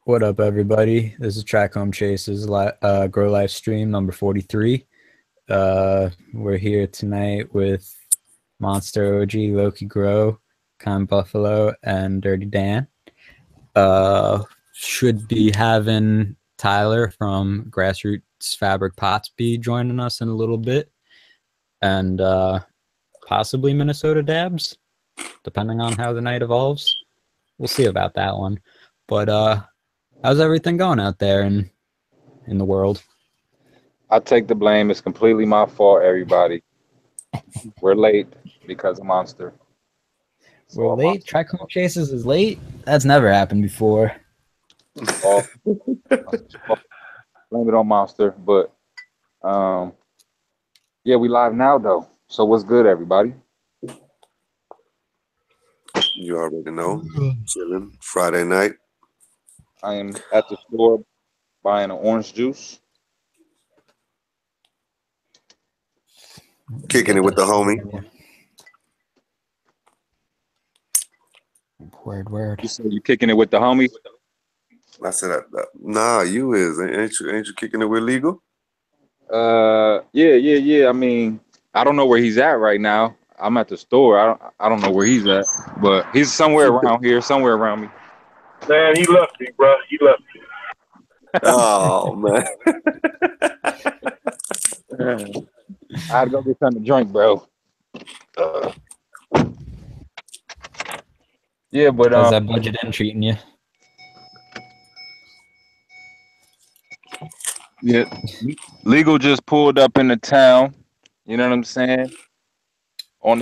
What up, everybody? This is Trichome Chase's Grow Life stream number 43. We're here tonight with Monster OG, Loki Gro, Con Buffalo, and Dirty Dan. Should be having Tyler from Grassroots Fabric Pots be joining us in a little bit, and possibly Minnesota Dabs, depending on how the night evolves. We'll see about that one. But how's everything going out there in the world? I take the blame. It's completely my fault, everybody. We're late because of Monster. We're late? Trichome Chases is late? That's never happened before. Blame it on Monster. But yeah, we live now though. So what's good, everybody? You already know. Chilling. Friday night. I am at the store buying an orange juice. Kicking it with the homie. Word. You said you kicking it with the homie? I said, nah, you is. Ain't you kicking it with legal? Yeah. I mean, I don't know where he's at right now. I'm at the store. I don't know where he's at, but he's somewhere around here, somewhere around me. Man, he left me, bro. He left me. Oh, man. I had to go get something to drink, bro. Yeah, but how's that budget in treating you? Yeah, legal just pulled up in the town. You know what I'm saying? On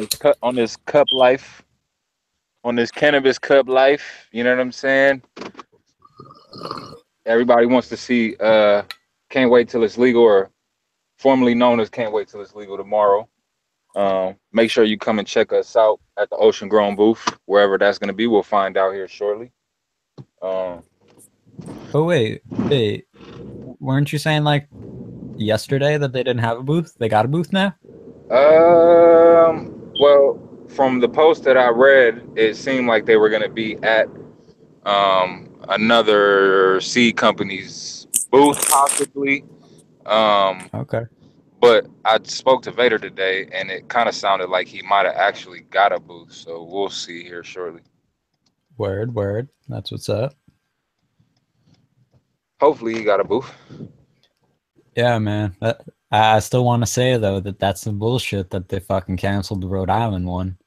this cup life, on this cannabis cup life. You know what I'm saying? Everybody wants to see. Can't wait till it's legal, or formerly known as Can't Wait Till It's Legal tomorrow. Make sure you come and check us out at the Ocean Grown booth, wherever that's going to be. We'll find out here shortly. Oh wait, weren't you saying like yesterday that they didn't have a booth? They got a booth now? Well, from the post that I read, it seemed like they were going to be at another seed company's booth, possibly. Okay. But I spoke to Vader today, and it kind of sounded like he might have actually got a booth. So we'll see here shortly. Word. That's what's up. Hopefully he got a booth. Yeah, man. I still want to say though that that's some bullshit that they fucking canceled the Rhode Island one.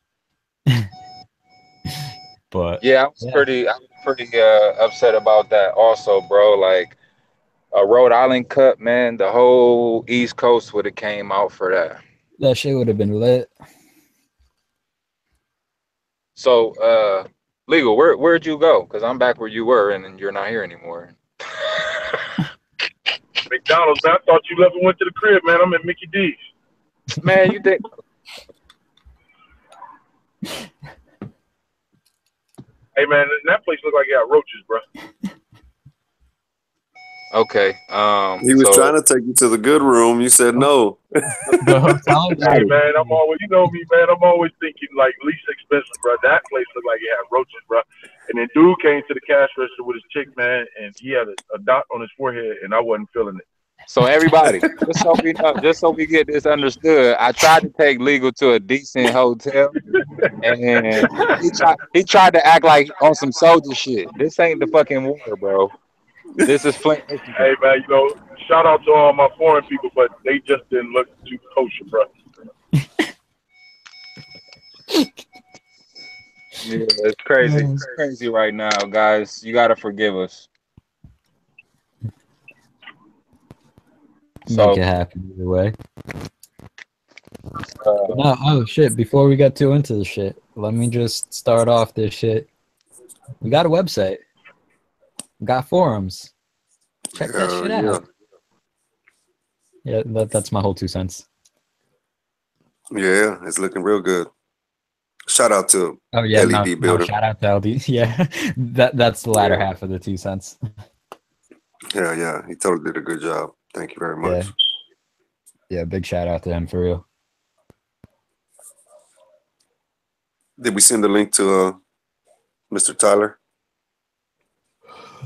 But yeah, I was pretty upset about that also, bro. Like a Rhode Island Cup, man. The whole East Coast would have came out for that. That shit would have been lit. So, legal, where'd you go? Because I'm back where you were, and you're not here anymore. McDonald's, man. I thought you left and went to the crib, man. I'm at Mickey D's. Man, you think? Hey, man, that place look like it got roaches, bro. Okay. He was trying to take you to the good room. You said no. Hey, man, I'm always, you know me, man. I'm always thinking like least expensive, bro. That place looked like it had roaches, bro. And then dude came to the cash register with his chick, man, and he had a dot on his forehead, and I wasn't feeling it. So everybody, just so we get this understood, I tried to take legal to a decent hotel, and he tried to act like on some soldier shit. This ain't the fucking war, bro. This is Flint. Hey, man, you know, shout out to all my foreign people, but they just didn't look too kosher, bro. Yeah, it's crazy. It's crazy right now, guys. You gotta forgive us. Make it happen either way. No, oh shit, before we get too into the shit, let me just start off this shit. We got a website. We got forums. Check that shit out. Yeah, that's my whole 2 cents. Yeah, it's looking real good. Shout out to LED Builder. Shout out to LED. Yeah, that's the latter half of the 2 cents. Yeah, he totally did a good job. Thank you very much. Yeah, big shout out to him for real. Did we send the link to Mr. Tyler?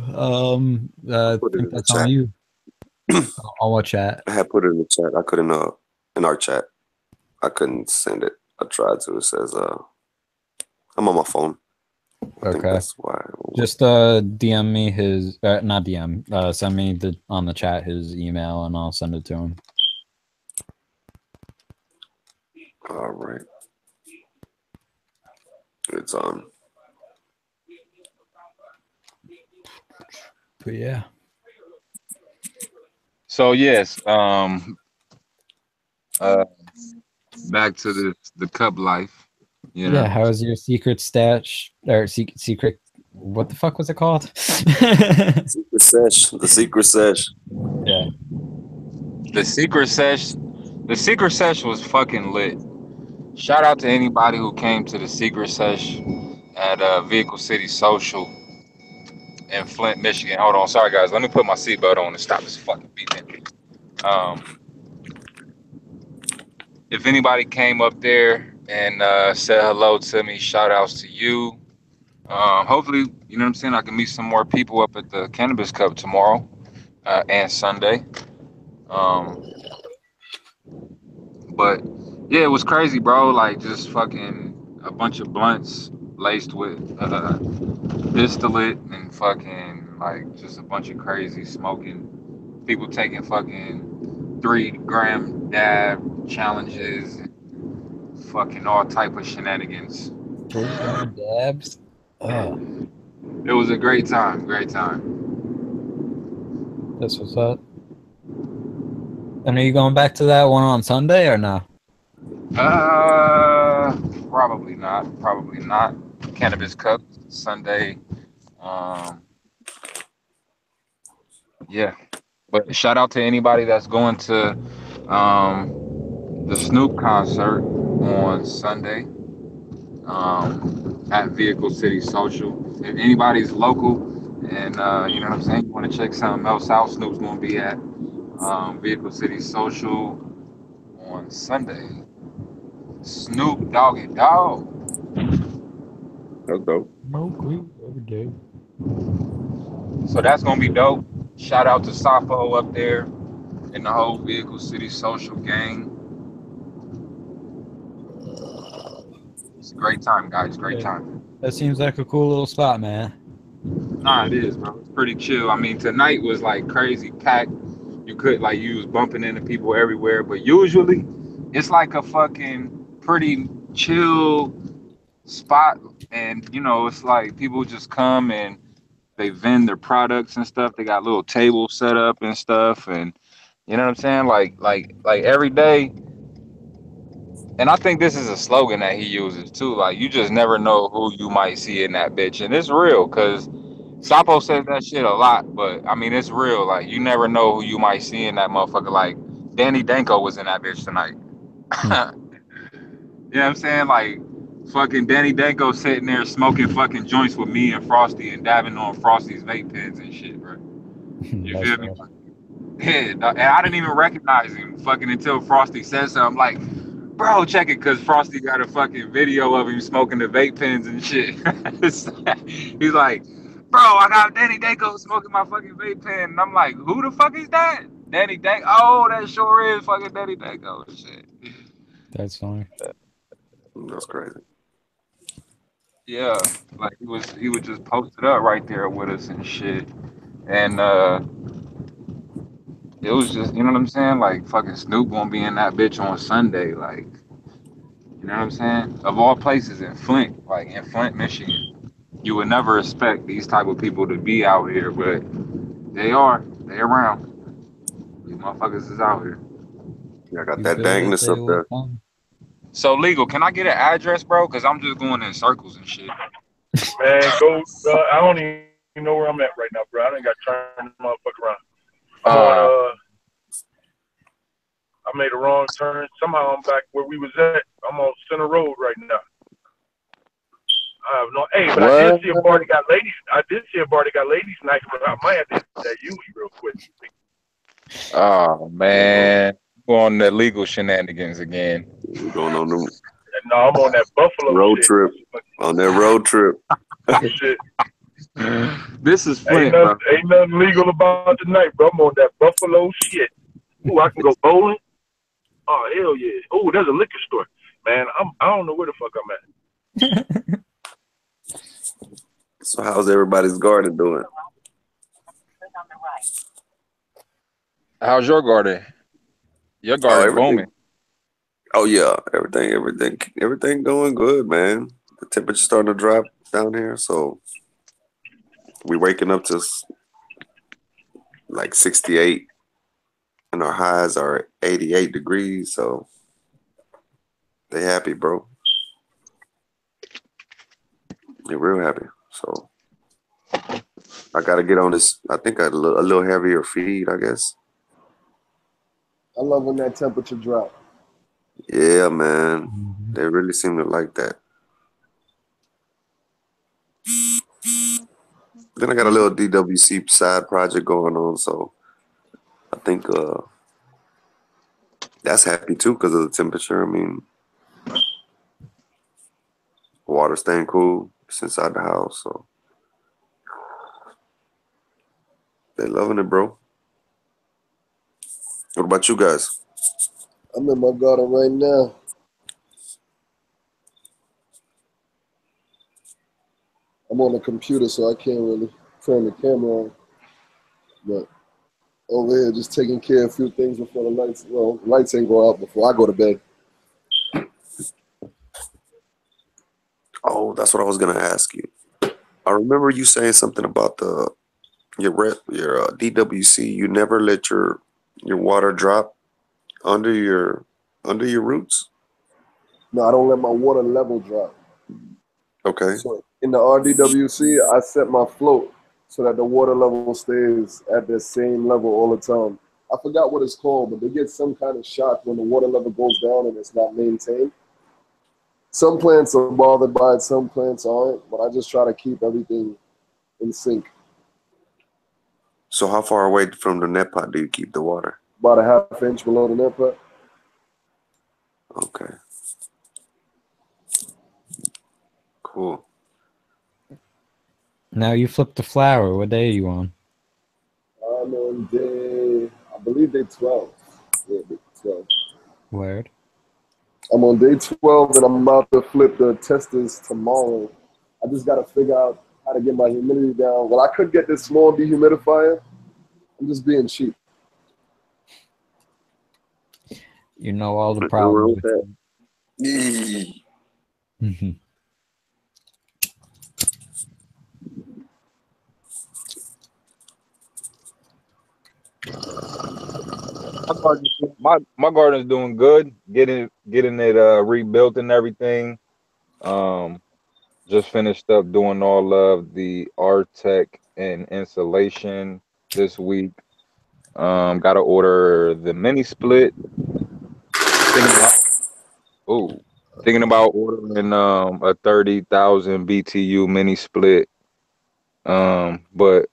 I Put it think in the that's on chat. you. On what chat? I had put it in the chat. I couldn't in our chat. I couldn't send it. I tried to. It says I'm on my phone. I think Okay. that's why. Just DM me his not DM. Send me on the chat his email and I'll send it to him. All right. It's on. But yeah. So yes, back to the cup life. You know? Yeah, how's your secret stash or secret what the fuck was it called? Secret sesh. The secret sesh. Yeah. The secret sesh was fucking lit. Shout out to anybody who came to the secret sesh at Vehicle City Social in Flint, Michigan. Hold on, sorry guys. Let me put my seatbelt on and stop this fucking beeping. If anybody came up there and said hello to me, shout outs to you. Hopefully, you know what I'm saying, I can meet some more people up at the Cannabis Cup tomorrow and Sunday. But yeah, it was crazy, bro. Like just fucking a bunch of blunts laced with distillate and fucking like just a bunch of crazy smoking. People taking fucking 3-gram dab challenges, fucking all type of shenanigans. 3-gram dabs. It was a great time, great time. That's what's up. And are you going back to that one on Sunday or no? Probably not. Probably not. Cannabis Cup Sunday. Yeah. But shout out to anybody that's going to the Snoop concert on Sunday at Vehicle City Social. If anybody's local and you know what I'm saying, you want to check something else out, Snoop's going to be at Vehicle City Social on Sunday. Snoop Doggy Dog. That's dope. Every day. So that's gonna be dope. Shout out to Sapo up there and the whole Vehicle City Social gang. It's a great time, guys. Great time. That seems like a cool little spot, man. Nah, it is, bro. It's pretty chill. I mean, tonight was like crazy packed. You was bumping into people everywhere, but usually it's like a fucking pretty chill spot, and you know, it's like people just come and they vend their products and stuff. They got little tables set up and stuff, and you know what I'm saying, like every day. And I think this is a slogan that he uses too, like you just never know who you might see in that bitch, and it's real because Sapo says that shit a lot, but I mean it's real. Like you never know who you might see in that motherfucker. Like Danny Danko was in that bitch tonight. You know what I'm saying? Like fucking Danny Danko sitting there smoking fucking joints with me and Frosty and dabbing on Frosty's vape pens and shit, bro. You feel me? Yeah, and I didn't even recognize him fucking until Frosty said so. I'm like, bro, check it, because Frosty got a fucking video of him smoking the vape pens and shit. He's like, bro, I got Danny Danko smoking my fucking vape pen. And I'm like, who the fuck is that? Danny Danko? Oh, that sure is fucking Danny Danko and shit. That's funny. That's crazy. Yeah, like he would just post it up right there with us and shit. And it was just, you know what I'm saying? Like fucking Snoop gonna be in that bitch on Sunday, like, you know what I'm saying? Of all places in Flint, like in Flint, Michigan, you would never expect these type of people to be out here, but they around. These motherfuckers is out here. Yeah, I got that dangness up there. So Legal, can I get an address, bro? Cause I'm just going in circles and shit. Man, go. I don't even know where I'm at right now, bro. I done got turned the motherfucker around. I made a wrong turn. Somehow I'm back where we was at. I'm on Center Road right now. I have no. Hey, but I did see a bar that got ladies night, but I might have to hit that Yui real quick. Oh man, on the legal shenanigans again. We're going on them. No, I'm on that Buffalo road shit. trip. On that road trip. Shit. This is Flint, bro. Ain't nothing legal about tonight, bro. I'm on that Buffalo shit. Ooh, I can go bowling. Oh, hell yeah. Ooh, there's a liquor store. Man, I don't know where the fuck I'm at. So how's everybody's garden doing? How's your garden? Your garden booming. Oh yeah, everything going good, man. The temperature's starting to drop down here, so we waking up to like 68, and our highs are 88 degrees. So they happy, bro. They're real happy. So I gotta get on this. I think a little heavier feed, I guess. I love when that temperature drop. Yeah, man. They really seem to like that. Then I got a little DWC side project going on, so I think that's happy too because of the temperature. I mean, water staying cool. It's inside the house, so they loving it, bro. What about you guys? I'm in my garden right now. I'm on the computer, so I can't really turn the camera on. But over here, just taking care of a few things before the lights. Well, the lights ain't go out before I go to bed. Oh, that's what I was gonna ask you. I remember you saying something about your DWC. You never let your water drop under your roots. No, I don't let my water level drop. Okay. So in the RDWC, I set my float so that the water level stays at the same level all the time. I forgot what it's called, but they get some kind of shock when the water level goes down and it's not maintained. Some plants are bothered by it, some plants aren't, but I just try to keep everything in sync. So how far away from the net pot do you keep the water? About a half inch below the net pot. Okay. Cool. Now you flip the flower. What day are you on? I'm on day, I believe day 12. Yeah, day 12. Word. I'm on day 12 and I'm about to flip the testers tomorrow. I just got to figure out how to get my humidity down. Well, I could get this small dehumidifier. I'm just being cheap. You know all the problems with that. Mm-hmm. My garden's doing good. Getting it rebuilt and everything. Just finished up doing all of the Artec and insulation this week. Got to order the mini split. Thinking about ordering a 30,000 BTU mini split. But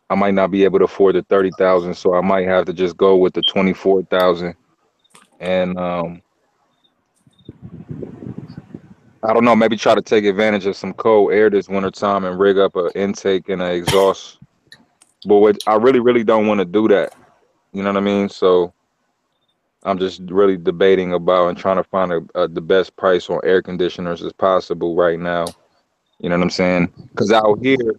I might not be able to afford the 30,000, so I might have to just go with the 24,000. And I don't know, maybe try to take advantage of some cold air this wintertime and rig up an intake and an exhaust. But I really don't want to do that. You know what I mean? So I'm just really debating about and trying to find the best price on air conditioners as possible right now. You know what I'm saying? Because out here,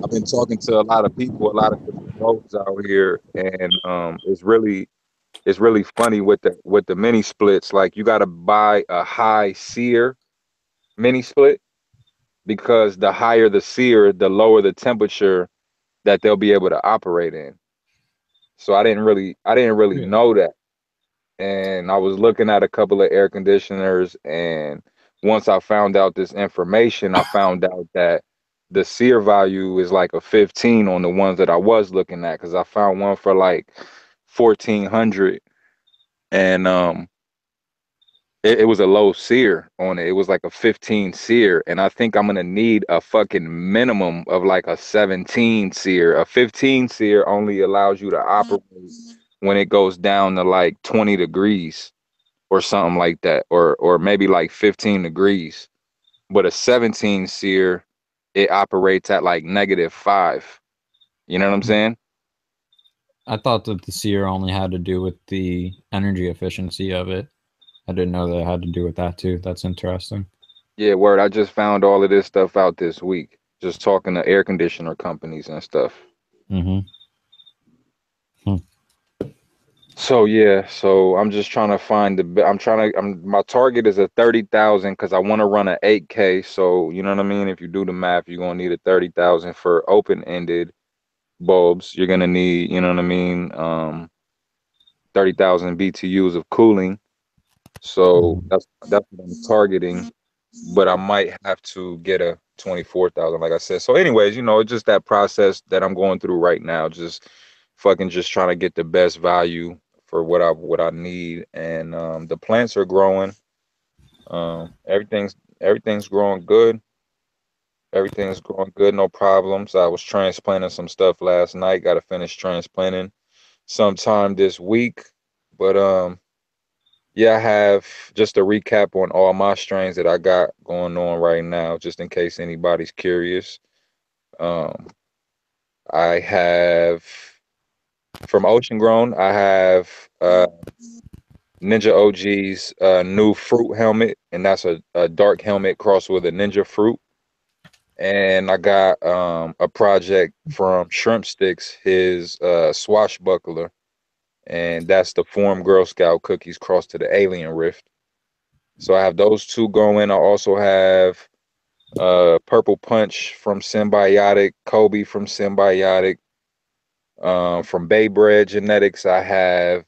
I've been talking to a lot of people, a lot of different roads out here, and it's really funny with the mini splits. Like you got to buy a high SEER mini split because the higher the SEER, the lower the temperature that they'll be able to operate in. So I didn't really know that. And I was looking at a couple of air conditioners, and once I found out this information, I found out that the SEER value is like a 15 on the ones that I was looking at, because I found one for like 1,400, and it was a low SEER on it. It was like a 15 SEER, and I think I'm gonna need a fucking minimum of like a 17 SEER. A 15 SEER only allows you to operate when it goes down to like 20 degrees or something like that, or maybe like 15 degrees. But a 17 SEER it operates at like -5. You know what I'm saying? I thought that the sear only had to do with the energy efficiency of it. I didn't know that it had to do with that too. That's interesting. Yeah, word. I just found all of this stuff out this week. Just talking to air conditioner companies and stuff. Mm-hmm. So yeah, so I'm just trying to find my target is a 30,000 because I want to run an 8K. So you know what I mean? If you do the math, you're gonna need a 30,000 for open-ended bulbs. You're gonna need, you know what I mean, 30,000 BTUs of cooling. So that's what I'm targeting. But I might have to get a 24,000, like I said. So anyways, you know, it's just that process that I'm going through right now. Just trying to get the best value for what I need. And the plants are growing. Everything's growing good. Everything's growing good, no problems. I was transplanting some stuff last night. Got to finish transplanting sometime this week. But yeah, I have just a recap on all my strains that I got going on right now, just in case anybody's curious. Um, I have from Ocean Grown, I have Ninja OG's new fruit helmet, and that's a dark helmet crossed with a ninja fruit. And I got a project from Shrimp Sticks, his swashbuckler, and that's the Form Girl Scout cookies crossed to the Alien Rift. So I have those two going. I also have Purple Punch from Symbiotic, Kobe from Symbiotic. From Bay Bread Genetics, I have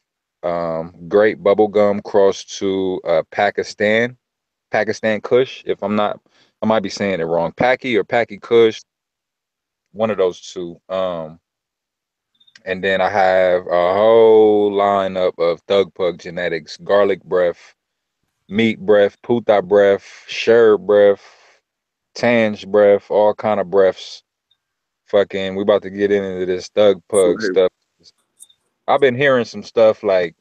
Great Bubblegum crossed to Pakistan Kush. If I'm not, I might be saying it wrong. Paki or Paki Kush, one of those two. And then I have a whole lineup of Thug Pug Genetics, Garlic Breath, Meat Breath, Puta Breath, Sher Breath, Tange Breath, all kind of breaths. Fucking, we about to get into this Thug Pug stuff. I've been hearing some stuff like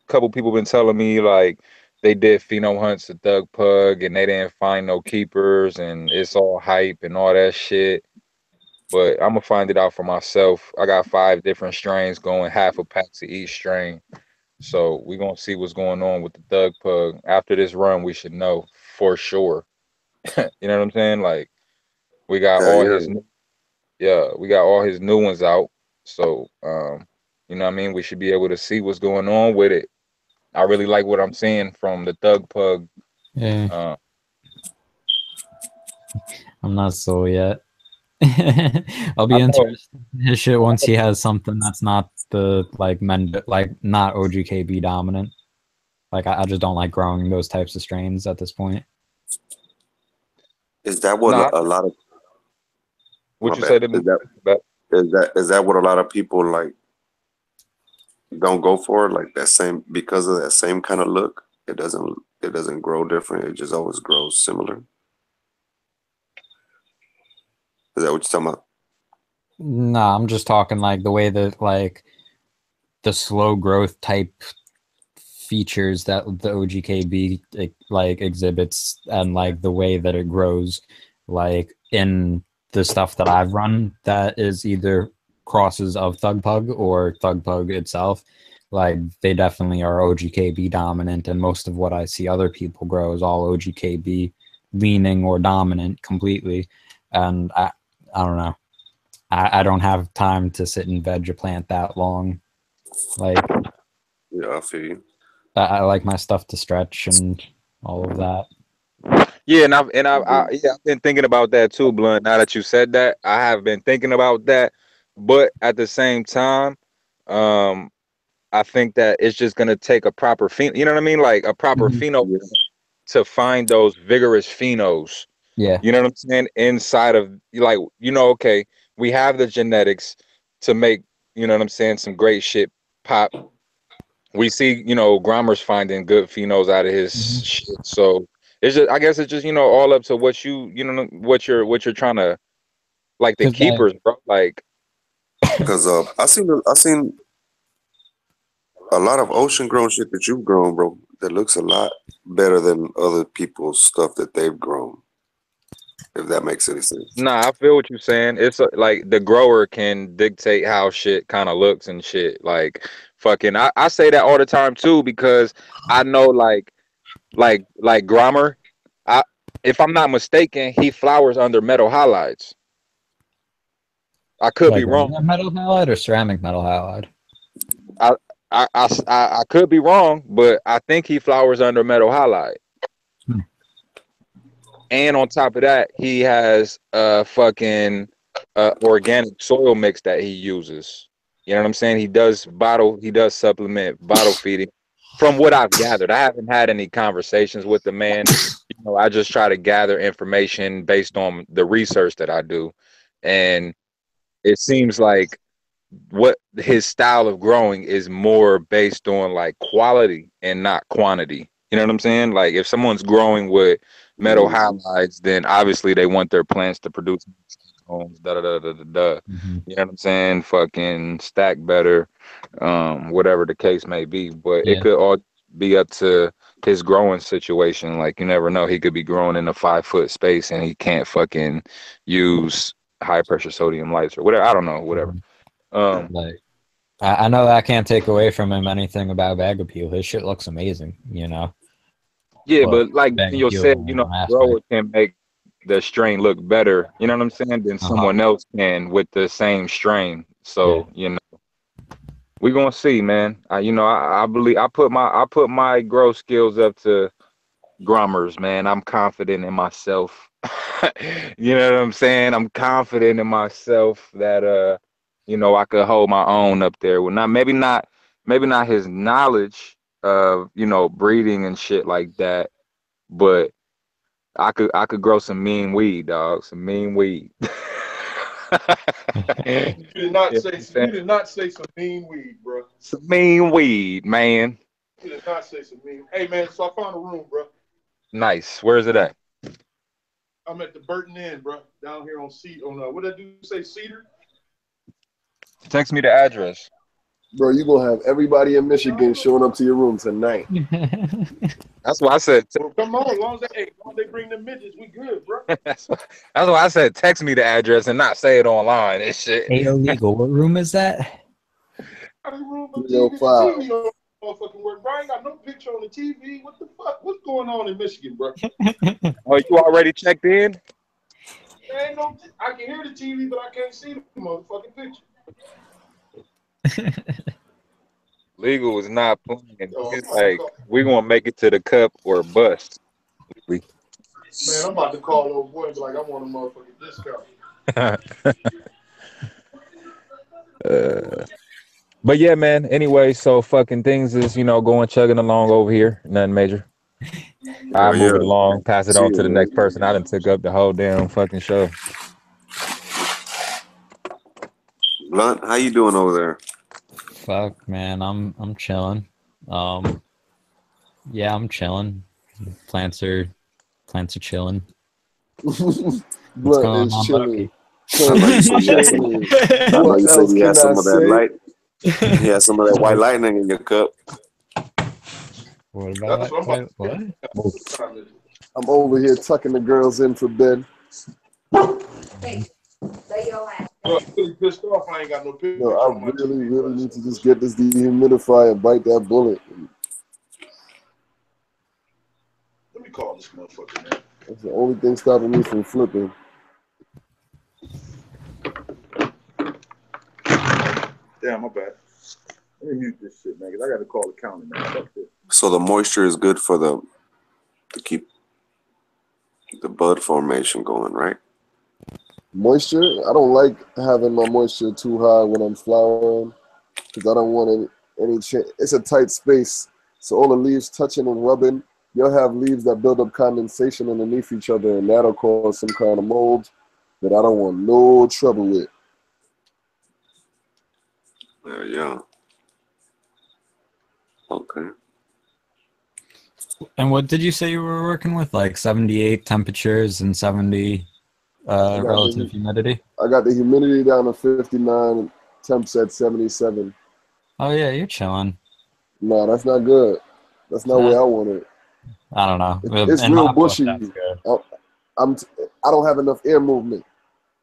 couple people been telling me like they did pheno hunts at Thug Pug and they didn't find no keepers and it's all hype and all that shit. But I'm gonna find it out for myself. I got 5 different strains going, half a pack to each strain. So we're gonna see what's going on with the Thug Pug. After this run, we should know for sure. You know what I'm saying? Like we got all his we got all his new ones out. So you know what I mean? We should be able to see what's going on with it. I really like what I'm seeing from the Thug Pug. Yeah. I'm not sold yet. I'll be interested in his shit once he has something that's not the not OGKB dominant. Like I just don't like growing those types of strains at this point. Is that what a lot of what you said? Is that what a lot of people like don't go for? Like that same, because of that same kind of look? It doesn't grow different. It just always grows similar. Is that what you're talking about? Nah, I'm just talking like the way that like the slow growth type features that the OGKB like exhibits and like the way that it grows, like in the stuff that I've run that is either crosses of Thug Pug or Thug Pug itself, like they definitely are OGKB dominant, and most of what I see other people grow is all OGKB leaning or dominant completely. And I don't know. I don't have time to sit and veg a plant that long. Like, yeah, I feel you. I like my stuff to stretch and all of that. Yeah, and I've been thinking about that too, Blunt. Now that you said that, I have been thinking about that. But at the same time, I think that it's just gonna take a proper pheno. You know what I mean? Like a proper pheno to find those vigorous phenos. Yeah. You know what I'm saying? Inside of like, okay, we have the genetics to make, you know what I'm saying, some great shit pop. We see, Gromer's finding good phenos out of his shit. So it's just, I guess it's just, all up to what what you're trying to, like the keepers, bro. Like, because I seen a lot of ocean grown shit that you've grown, bro. That looks a lot better than other people's stuff that they've grown. if that makes any sense. Nah, I feel what you're saying. It's like the grower can dictate how shit kind of looks and shit. Like fucking, I say that all the time too because I know like Grommer. If I'm not mistaken, he flowers under metal halides. I could be wrong. Metal halide or ceramic metal halide? I could be wrong, but I think he flowers under metal halide. And on top of that, he has a fucking organic soil mix that he uses. You know what I'm saying? He does supplement bottle feeding. From what I've gathered, I haven't had any conversations with the man. You know, I just try to gather information based on the research that I do. And it seems like what his style of growing is more based on like quality and not quantity. You know what I'm saying? Like if someone's growing with metal halides, then obviously they want their plants to produce homes, You know what I'm saying? Fucking stack better, whatever the case may be. But it could all be up to his growing situation. Like you never know. He could be growing in a 5-foot space and he can't fucking use high pressure sodium lights or whatever. I don't know, whatever. Like I know I can't take away from him anything about bag appeal. His shit looks amazing, you know. Yeah, but like you said, you know, grower can make the strain look better, you know what I'm saying, than someone else can with the same strain. So, you know, we're gonna see, man. I believe I put my growth skills up to Grommers, man. I'm confident in myself. You know what I'm saying? I'm confident in myself that you know, I could hold my own up there. Well, maybe not his knowledge of, you know, breeding and shit like that, but I could grow some mean weed, dog. Some mean weed. You did not say some mean weed, bro. Some mean weed, man. You did not say some mean. Hey, man, so I found a room, bro. Nice. Where is it at? I'm at the Burton Inn, bro. Down here on what did I do? Say Cedar? Text me the address. Bro, you gonna have everybody in Michigan showing up to your room tonight. That's why I said. Well, come on, as long as they bring the midgets, we good, bro. That's why I said text me the address and not say it online. This shit. Illegal. What room is that? Room of TV motherfucking work, bro. I ain't got no picture on the TV. What the fuck? What's going on in Michigan, bro? Oh, you already checked in? There ain't no. I can hear the TV, but I can't see the motherfucking picture. Legal is not playing. It's like we're gonna make it to the cup or bust. Man, I'm about to call old boy and be like, I want a motherfucking discount. But yeah, man. Anyway, so fucking things is, you know, chugging along over here. Nothing major. I move it along, pass it on to the next person. I done took up the whole damn fucking show. Blunt, how you doing over there? Fuck, man, I'm chilling. Yeah, I'm chilling. Plants are chilling. Blunt is chilling. I know you said you had some of that light. You had some of that white lightning in your cup. What about what? I'm over here tucking the girls in for bed. Hey, lay your ass. I'm really pissed off. I ain't got no picture. No, I really need to just get this dehumidifier and bite that bullet. Let me call this motherfucker, man. That's the only thing stopping me from flipping. Damn, my bad. Let me mute this shit, man, because I got to call the county, man. Fuck this. So the moisture is good for to keep the bud formation going, right? Moisture? I don't like having my moisture too high when I'm flowering because I don't want any change. It's a tight space, so all the leaves touching and rubbing, you'll have leaves that build up condensation underneath each other, and that'll cause some kind of mold that I don't want no trouble with. Yeah. Okay. And what did you say you were working with? Like 78 temperatures and 70 relative humidity? I got the humidity down to 59, temps at 77. Oh, yeah, you're chilling. No, that's not good. That's not where I want it. I don't know. It's real bushy. I don't have enough air movement.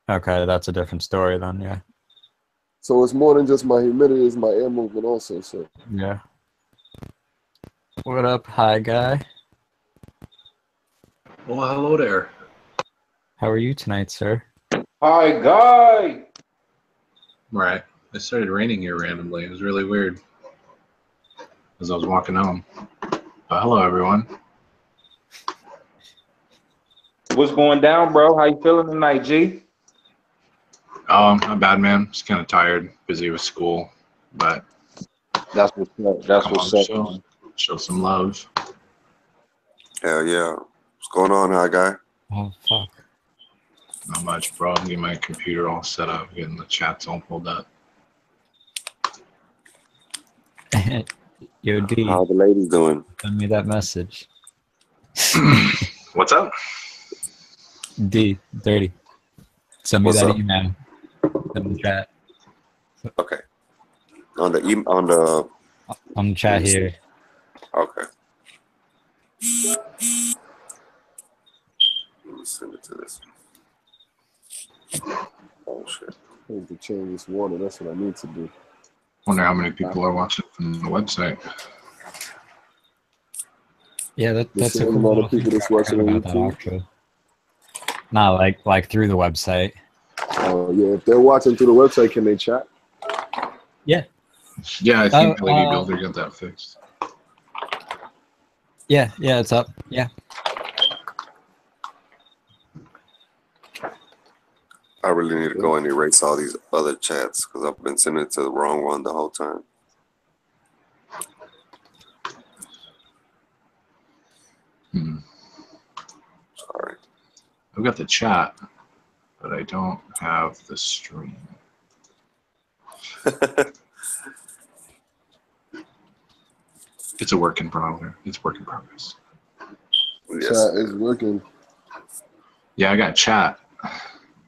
Okay, that's a different story then. Yeah. So it's more than just my humidity; it's my air movement also. So Yeah. What up, hi guy? Well, hello there. How are you tonight, sir? Hi, Guy. Right. It started raining here randomly. It was really weird as I was walking home. Hello, everyone. What's going down, bro? How you feeling tonight, G? Not bad, man. Just kind of tired, busy with school, but That's what's up. That's what's up. Show some love. Hell yeah. What's going on, hi guy? Oh fuck. Not much, bro. I'm getting my computer all set up, getting the chats all pulled up. Yo, D, How the ladies doing? send me that message. What's up? D, dirty. Send me What's that up? email in the chat. Okay. On the On the chat here. Okay. Let me send it to this. Oh shit. I need to change this water. That's what I need to do. Wonder how many people are watching from the website. Yeah, that's a same cool amount little of people thing that's watching on about that YouTube. actually. Not like through the website. Oh yeah, if they're watching through the website, can they chat? Yeah. Yeah, I think LED Builder got that fixed. Yeah, it's up. Yeah. I really need to go and erase all these other chats because I've been sending it to the wrong one the whole time. Sorry. I've got the chat, but I don't have the stream. It's a work in progress. It's work in progress. Yes. Chat is working, Yeah, I got chat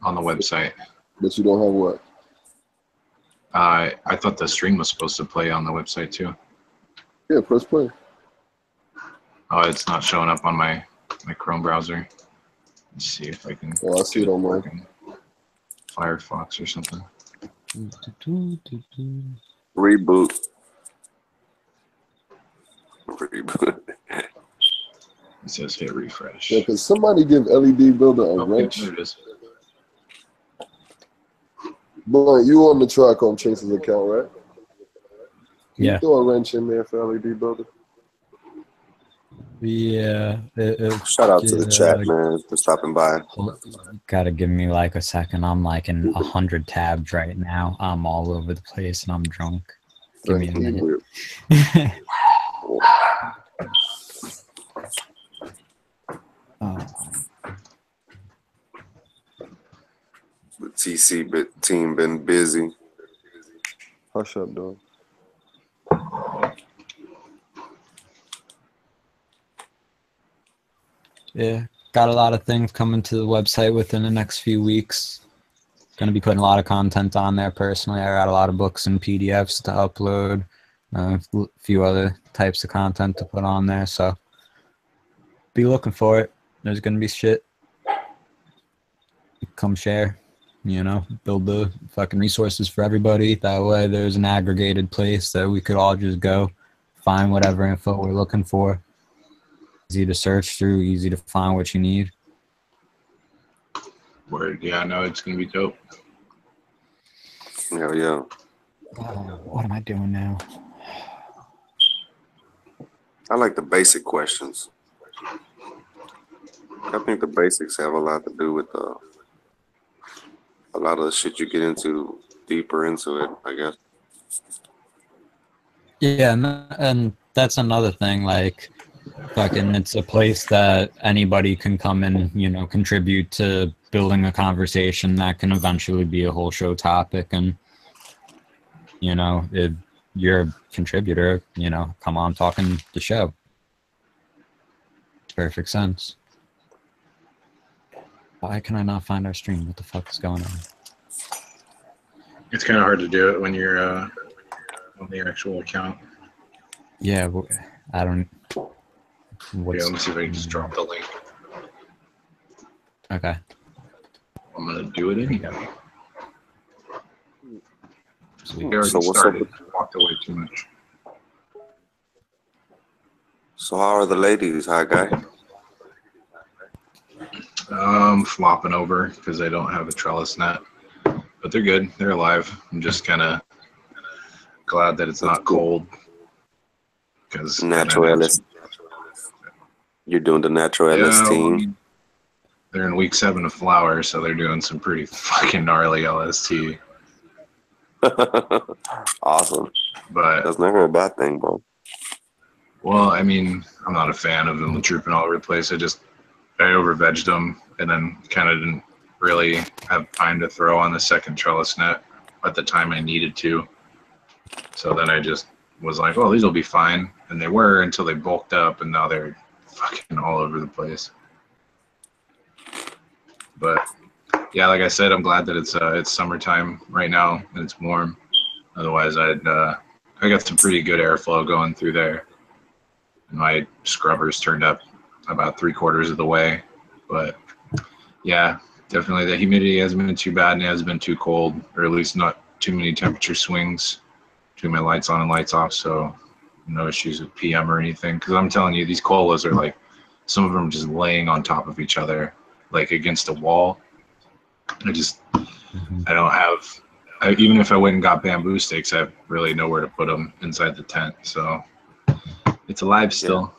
on the website. but you don't have what? I thought the stream was supposed to play on the website too. Yeah, press play. Oh, it's not showing up on my Chrome browser. Let's see if I can. Oh, I see it on mine. working. Firefox or something. Reboot. Reboot. It says hit refresh. Yeah, because somebody give LED Builder a Oh, wrench. there it is. But you on the Trichome Chase's account, right? Can Yeah. you throw a wrench in there for LED Builder? Yeah. Shout out to the chat, man, for stopping by. Gotta give me like a second. I'm like in 100 tabs right now. I'm all over the place and I'm drunk. Give me a minute. The TC team been busy. Hush up, dog. Yeah, got a lot of things coming to the website within the next few weeks. Going to be putting a lot of content on there personally. I got a lot of books and PDFs to upload, a few other types of content to put on there. So be looking for it. There's going to be shit. Come share, build the fucking resources for everybody. That way there's an aggregated place that we could all just go find whatever info we're looking for. Easy to search through, easy to find what you need. Word, yeah, no, it's gonna be dope. Hell yeah. Oh, what am I doing now? I like the basic questions. I think the basics have a lot to do with a lot of the shit you get into deeper into it, I guess. Yeah, and that's another thing. Like, fucking, it's a place that anybody can come and contribute to building a conversation that can eventually be a whole show topic. And if you're a contributor, come on, talking the show. Perfect sense. Why can I not find our stream? What the fuck is going on? It's kind of hard to do it when you're on the actual account. Yeah, I don't. Yeah, let me see if I can just drop the link. Okay. I'm gonna do it anyway. Sweet. We already So what's started. up? Walked away too much. So how are the ladies? Hi, Guy. Flopping over because I don't have a trellis net, but they're good. They're alive. I'm just kind of glad that it's not cold because Natural LS. You're doing the natural LS team. They're in week 7 of flower, so they're doing some pretty fucking gnarly LST. Awesome. But that's never a bad thing, bro. Well, I mean, I'm not a fan of them drooping all over the place. I over-vegged them and then kind of didn't really have time to throw on the second trellis net at the time I needed to. So then I just was like, oh, these will be fine. And they were until they bulked up, and now they're fucking all over the place. But yeah, like I said, I'm glad that it's summertime right now and it's warm. Otherwise, I got some pretty good airflow going through there. My scrubbers turned up about 3/4 of the way, but yeah, definitely the humidity hasn't been too bad and it hasn't been too cold, or at least not too many temperature swings between my lights on and lights off. So no issues with PM or anything. Because I'm telling you, these colas are like, some of them just laying on top of each other, like against a wall. I don't have. Even if I went and got bamboo sticks, I have really nowhere to put them inside the tent. So it's alive still.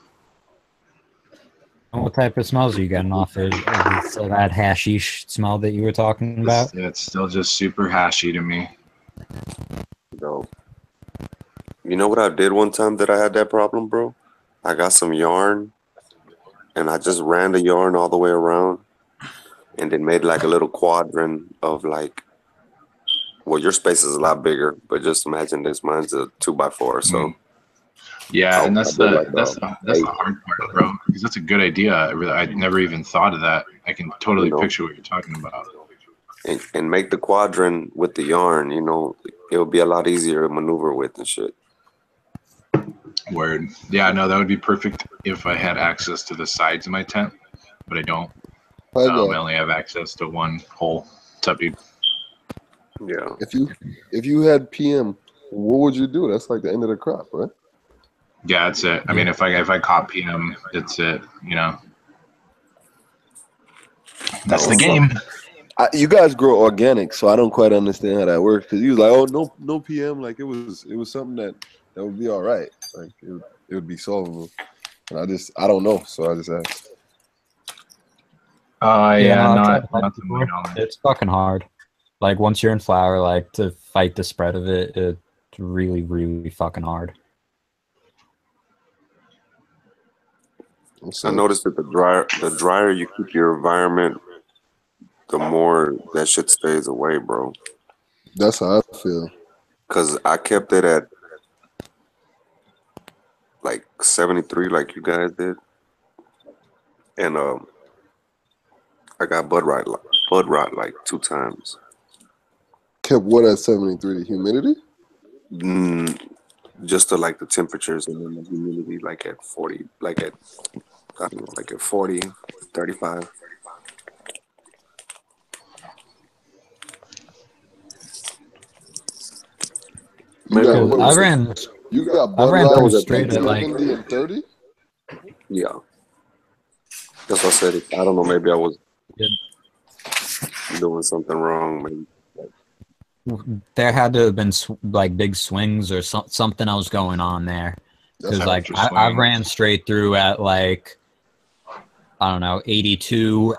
What type of smells are you getting off it? Is it that hashish smell that you were talking about? It's still just super hashy to me. No. You know what I did one time that I had that problem, bro? I got some yarn, and I just ran the yarn all the way around, and then made like a little quadrant of like, well, your space is a lot bigger, but just imagine this. Mine's a 2x4, so. Yeah, and that's the hard part, bro. Because that's a good idea. I'd never even thought of that. I can totally picture what you're talking about. And make the quadrant with the yarn. You know, it'll be a lot easier to maneuver with and shit. Word. Yeah, no, that would be perfect if I had access to the sides of my tent, but I don't. I only have access to one hole. What's up, dude? Yeah. If you had PM, what would you do? That's like the end of the crop, right? Yeah, that's it. I mean, if I caught PM, that's it. You know, that's the game. You guys grow organic, so I don't quite understand how that works. Because you was like, oh, no PM, like it was something that would be all right, like it would be solvable. And I don't know, so I just asked. It's fucking hard. Like once you're in flower, like to fight the spread of it, it's really, really fucking hard. I noticed that the drier you keep your environment, the more that shit stays away, bro. That's how I feel. Cause I kept it at like 73, like you guys did, and I got bud rot like 2 times. Kept what at 73? The humidity? Just to like the temperatures, and then the humidity like at 40, like at I don't know, like at 40, 35. I ran pretty straight at like 70 and 30. Yeah, that's what I said. I don't know. Maybe I was doing something wrong. Maybe there had to have been like big swings or something else going on there. Because like I ran straight through at like, I don't know, 82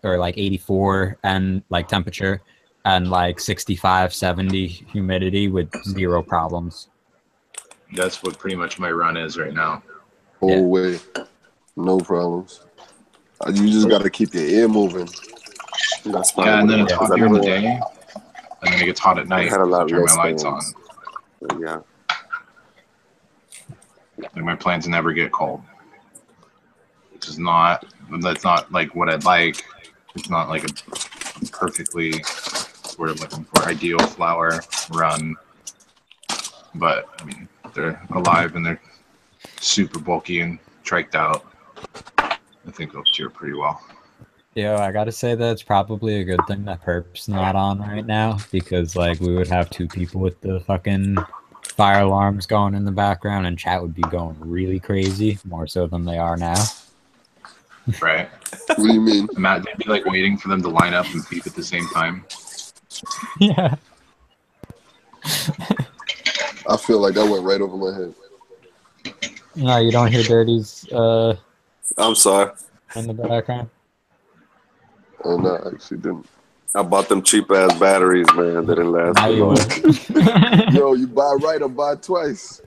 or like 84 and like temperature and like 65, 70 humidity with 0 problems. That's what pretty much my run is right now. Whole way, no problems. You just got to keep your ear moving. That's fine. Yeah, and then it's hot during the day, and then it gets hot at night. I had a lot turn less my lights on. Yeah. Like my plants never get cold. That's not like what I'd like. It's not like a perfectly what I'm looking for ideal flower run. But I mean, they're alive and they're super bulky and triked out. I think they'll cheer pretty well. Yo, I gotta say that it's probably a good thing that Perp's not on right now, because like we would have 2 people with the fucking fire alarms going in the background, and chat would be going really crazy, more so than they are now. Right. What do you mean? Matt, they'd be like waiting for them to line up and beep at the same time. Yeah. I feel like that went right over my head. No, you don't hear Dirty's I'm sorry. in the background? Oh, no, I actually didn't. I bought them cheap ass batteries, man. That didn't last Now too you long. would. Yo, you buy right or buy twice.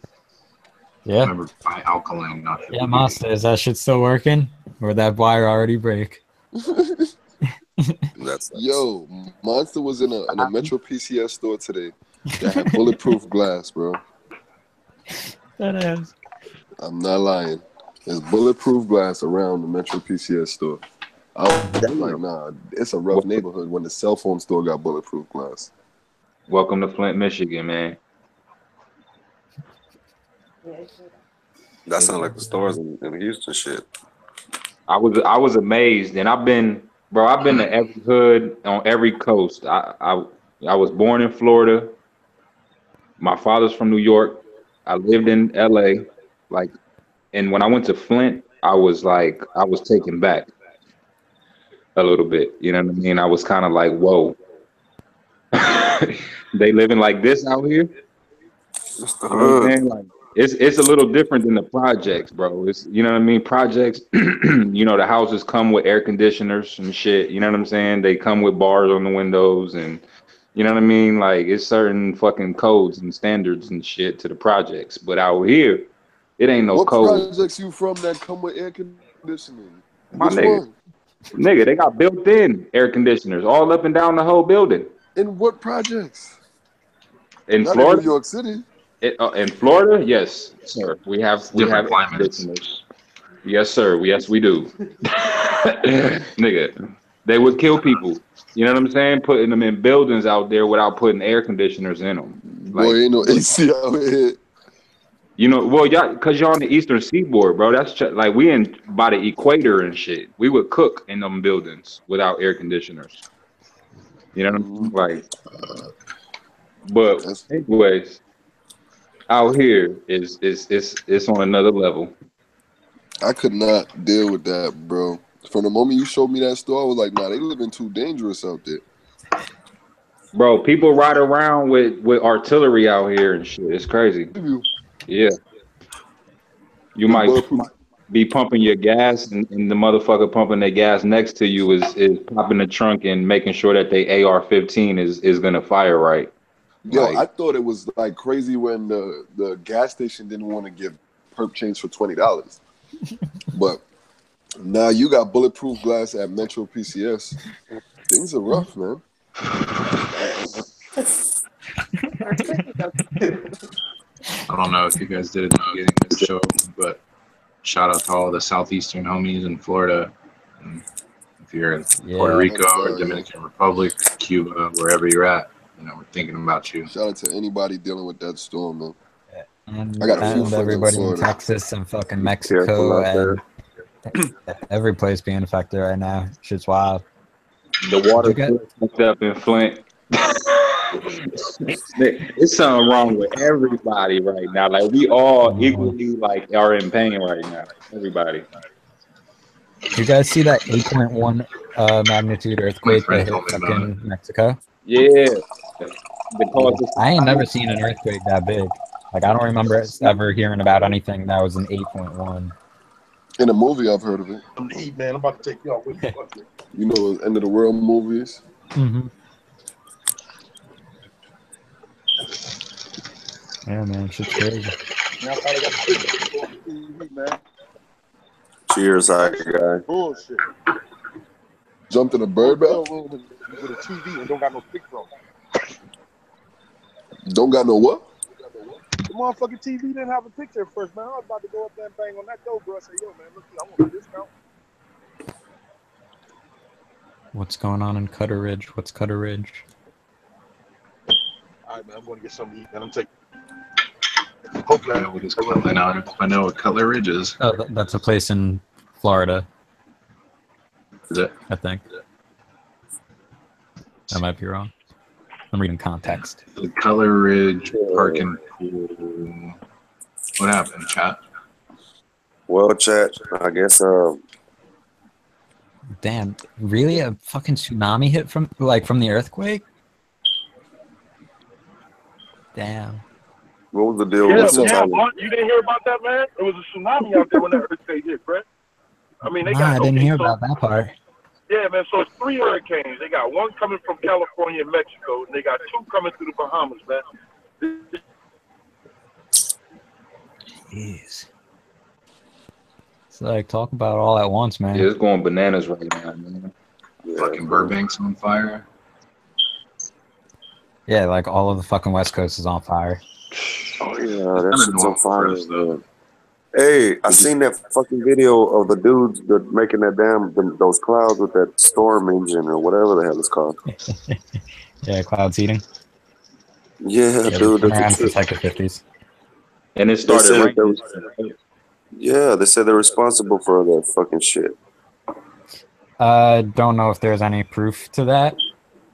Yeah. Remember, buy alkaline, not Yeah, Master, is that shit still working? Or that wire already break? That's Yo, Monster was in a Metro PCS store today that had bulletproof glass, bro. That is. I'm not lying. There's bulletproof glass around the Metro PCS store. I was like, nah, it's a rough neighborhood when the cell phone store got bulletproof glass. Welcome to Flint, Michigan, man. that sounds like the stores in Houston shit. I was amazed, and I've been to every hood on every coast. I was born in Florida. My father's from New York. I lived in LA, like, and when I went to Flint, I was taken back a little bit. You know what I mean? I was kind of like, whoa, they living like this out here. It's the You know what I'm hood. saying? Like, it's a little different than the projects, bro. It's, you know what I mean? Projects, you know, the houses come with air conditioners and shit. You know what I'm saying? They come with bars on the windows, and you know what I mean? Like, it's certain fucking codes and standards and shit to the projects. But out here, it ain't no What code. projects you from that come with air conditioning? My Which nigga, one? nigga, they got built-in air conditioners all up and down the whole building. In what projects? In Not in Florida, New York City. in Florida, yes, sir. We have Different air climates. conditioners. Yes, sir. Yes, we do. Nigga, they would kill people. You know what I'm saying? Putting them in buildings out there without putting air conditioners in them. Boy, Like, ain't no AC out here. you know, well, y'all, cause you're on the eastern seaboard, bro. That's like we in by the equator and shit. We would cook in them buildings without air conditioners. You know what I'm saying? Like, but That's, anyways, out here is it's on another level. I could not deal with that, bro. From the moment you showed me that store, I was like, nah, they living too dangerous out there. Bro, people ride around with artillery out here and shit. It's crazy. Yeah. You might be pumping your gas, and the motherfucker pumping their gas next to you is popping the trunk and making sure that they AR-15 is gonna fire right. Yo, Like, I thought it was like crazy when the gas station didn't want to give perp change for $20. But now you got bulletproof glass at Metro PCS. Things are rough, man. I don't know if you guys did it at the beginning of the show, but shout out to all the southeastern homies in Florida. And if you're in Puerto Rico or Dominican Republic, Cuba, wherever you're at, you know, we're thinking about you. Shout out to anybody dealing with that storm, man. And, I got a few friends in everybody in Florida. Texas and fucking Careful Mexico out and every place being affected right now. Shit's wild. the water fucked up in Flint. It's something wrong with everybody right now. Like, we all equally like are in pain right now. Everybody. You guys see that 8.1 magnitude earthquake that hit fucking Mexico? Yeah. I ain't never seen an earthquake that big. Like, I don't remember ever hearing about anything that was an 8.1. In a movie, I've heard of it. Hey, man, I'm about to take y'all with me. You know, end of the world movies. Mm-hmm. Yeah, man, shit's crazy. Cheers, hi guy. Bullshit. Jumped in a bird bath? With a TV and don't got no picture on it. Don't got no what? The motherfucking TV didn't have a picture at first, man. I was about to go up there and bang on that door, bro. I said, yo, man, look, I want a discount. What's going on in Cutter Ridge? What's Cutter Ridge? All right, man, I'm going to get something to eat, and I'm taking. Hopefully, I know what Cutler Ridge is. Oh, that's a place in Florida. Is it? I think. I might be wrong. I'm reading context. The Color Ridge Park and Pool. What happened, chat? Well, chat, I guess Damn, really? A fucking tsunami hit from the earthquake? Damn. what was the deal Yeah, with the yeah, Thailand? Blunt, you didn't hear about that, man? It was a tsunami out there when that earthquake hit, Brett. I mean, they Nah, got. I didn't hear so, about that part. Yeah, man. So it's 3 hurricanes. They got one coming from California and Mexico, and they got 2 coming through the Bahamas, man. Jeez. It's like talk about it all at once, man. Yeah, it's going bananas right now, man. Yeah, Fucking Burbank's on fire. Yeah, like all of the fucking West Coast is on fire. oh yeah, that Kinda shit's on normal for fire. us, though. Hey, I seen that fucking video of the dudes that making that those clouds with that storm engine or whatever the hell it's called. Yeah, cloud seeding. Yeah, Yeah, dude, been that's around a since trip. like the 50s. And it They started said that they raining. was, yeah, they said they're responsible for that fucking shit. Don't know if there's any proof to that.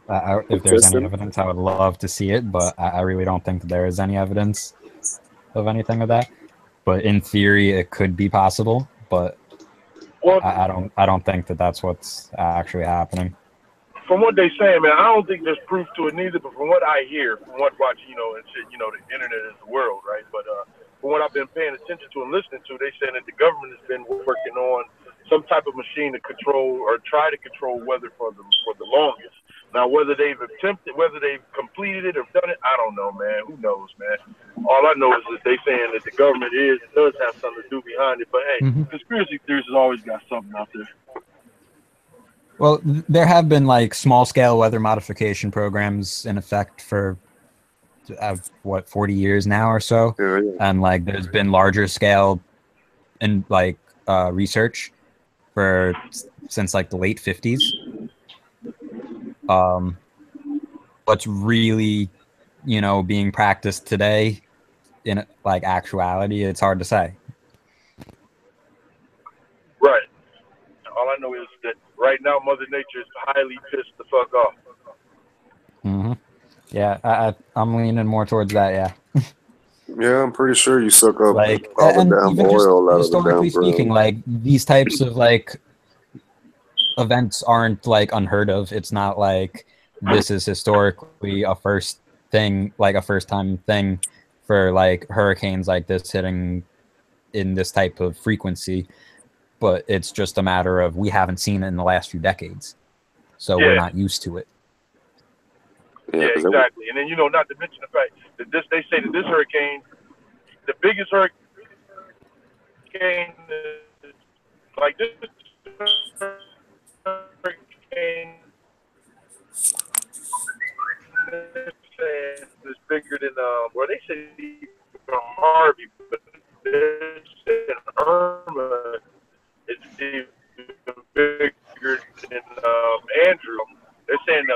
If there's any Testing? evidence, I would love to see it, but I really don't think that there is any evidence of anything of that. But in theory, it could be possible, but Well, I don't think that that's what's actually happening. from what they saying, man, I don't think there's proof to it neither. But from what I hear, from what watching, and shit, the internet is the world, right? But from what I've been paying attention to and listening to, they saying that the government has been working on some type of machine to control or try to control weather for the longest. Now, whether they've attempted, whether they've completed it or done it, I don't know, man. Who knows, man? All I know is that they saying that the government does have something to do behind it. But hey, conspiracy theories has always got something out there. Well, there have been like small-scale weather modification programs in effect for 40 years now or so, Yeah, yeah. and like there's been larger scale and like research since like the late 50s. What's really being practiced today in like actuality, it's hard to say. Right. All I know is that right now, Mother Nature is highly pissed the fuck off. Mm-hmm. Yeah, I'm leaning more towards that. Yeah. Yeah, I'm pretty sure you suck up Like, all the and damn even just oil out of the historically damn speaking, ground. like these types of like events aren't like unheard of. It's not like this is historically a first time thing for like hurricanes like this hitting in this type of frequency, but it's just a matter of we haven't seen it in the last few decades, so we're not used to it. Yeah, exactly. And then not to mention the fact that they say that this hurricane, the biggest hurricane, like this hurricane is bigger than well, they say Harvey, but they said Irma is even bigger than Andrew. They're saying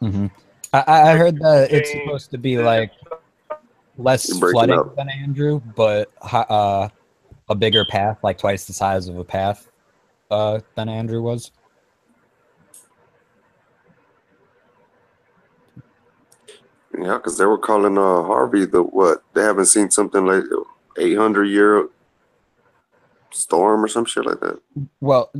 Mm-hmm. I heard that it's supposed to be like less flooding than Andrew, but a bigger path, like twice the size of a path than Andrew was. Yeah, because they were calling Harvey they haven't seen something like 800-year storm or some shit like that. Well,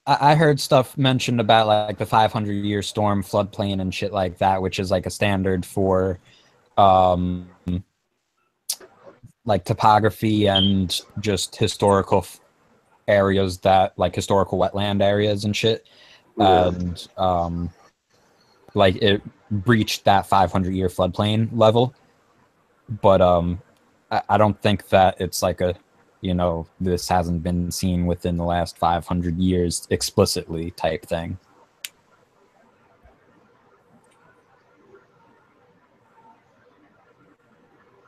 I heard stuff mentioned about like the 500-year storm floodplain and shit like that, which is like a standard for like topography and just historical areas that like historical wetland areas and shit. Yeah. And like it breached that 500-year floodplain level. But I don't think that it's like a this hasn't been seen within the last 500 years explicitly type thing.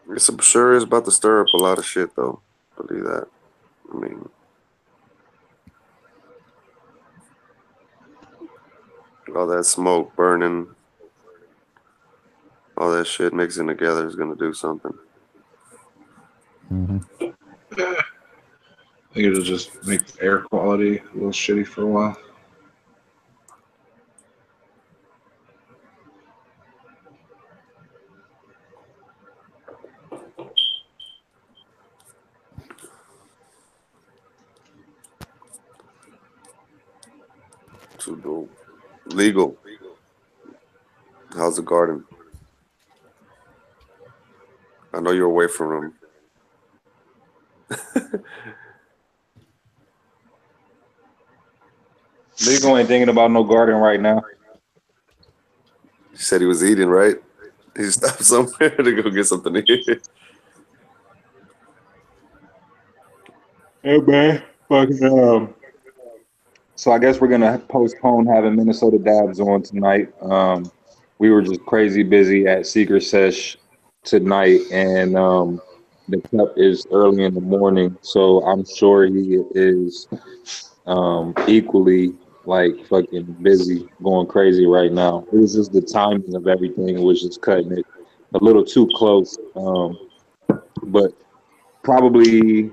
It's sure is about to stir up a lot of shit, though. Believe that. I mean, all that smoke burning, all that shit mixing together is gonna do something. Mm-hmm. I think it'll just make the air quality a little shitty for a while. Too dope. Legal. How's the garden? I know you're away from him. Legal ain't thinking about no garden right now. He said he was eating, right? He stopped somewhere to go get something to eat. Hey man, fucking so I guess we're gonna postpone having Minnesota Dabs on tonight. We were just crazy busy at Secret Sesh tonight, and the cup is early in the morning, so I'm sure he is equally like fucking busy, going crazy right now. It was just the timing of everything was just cutting it a little too close. But probably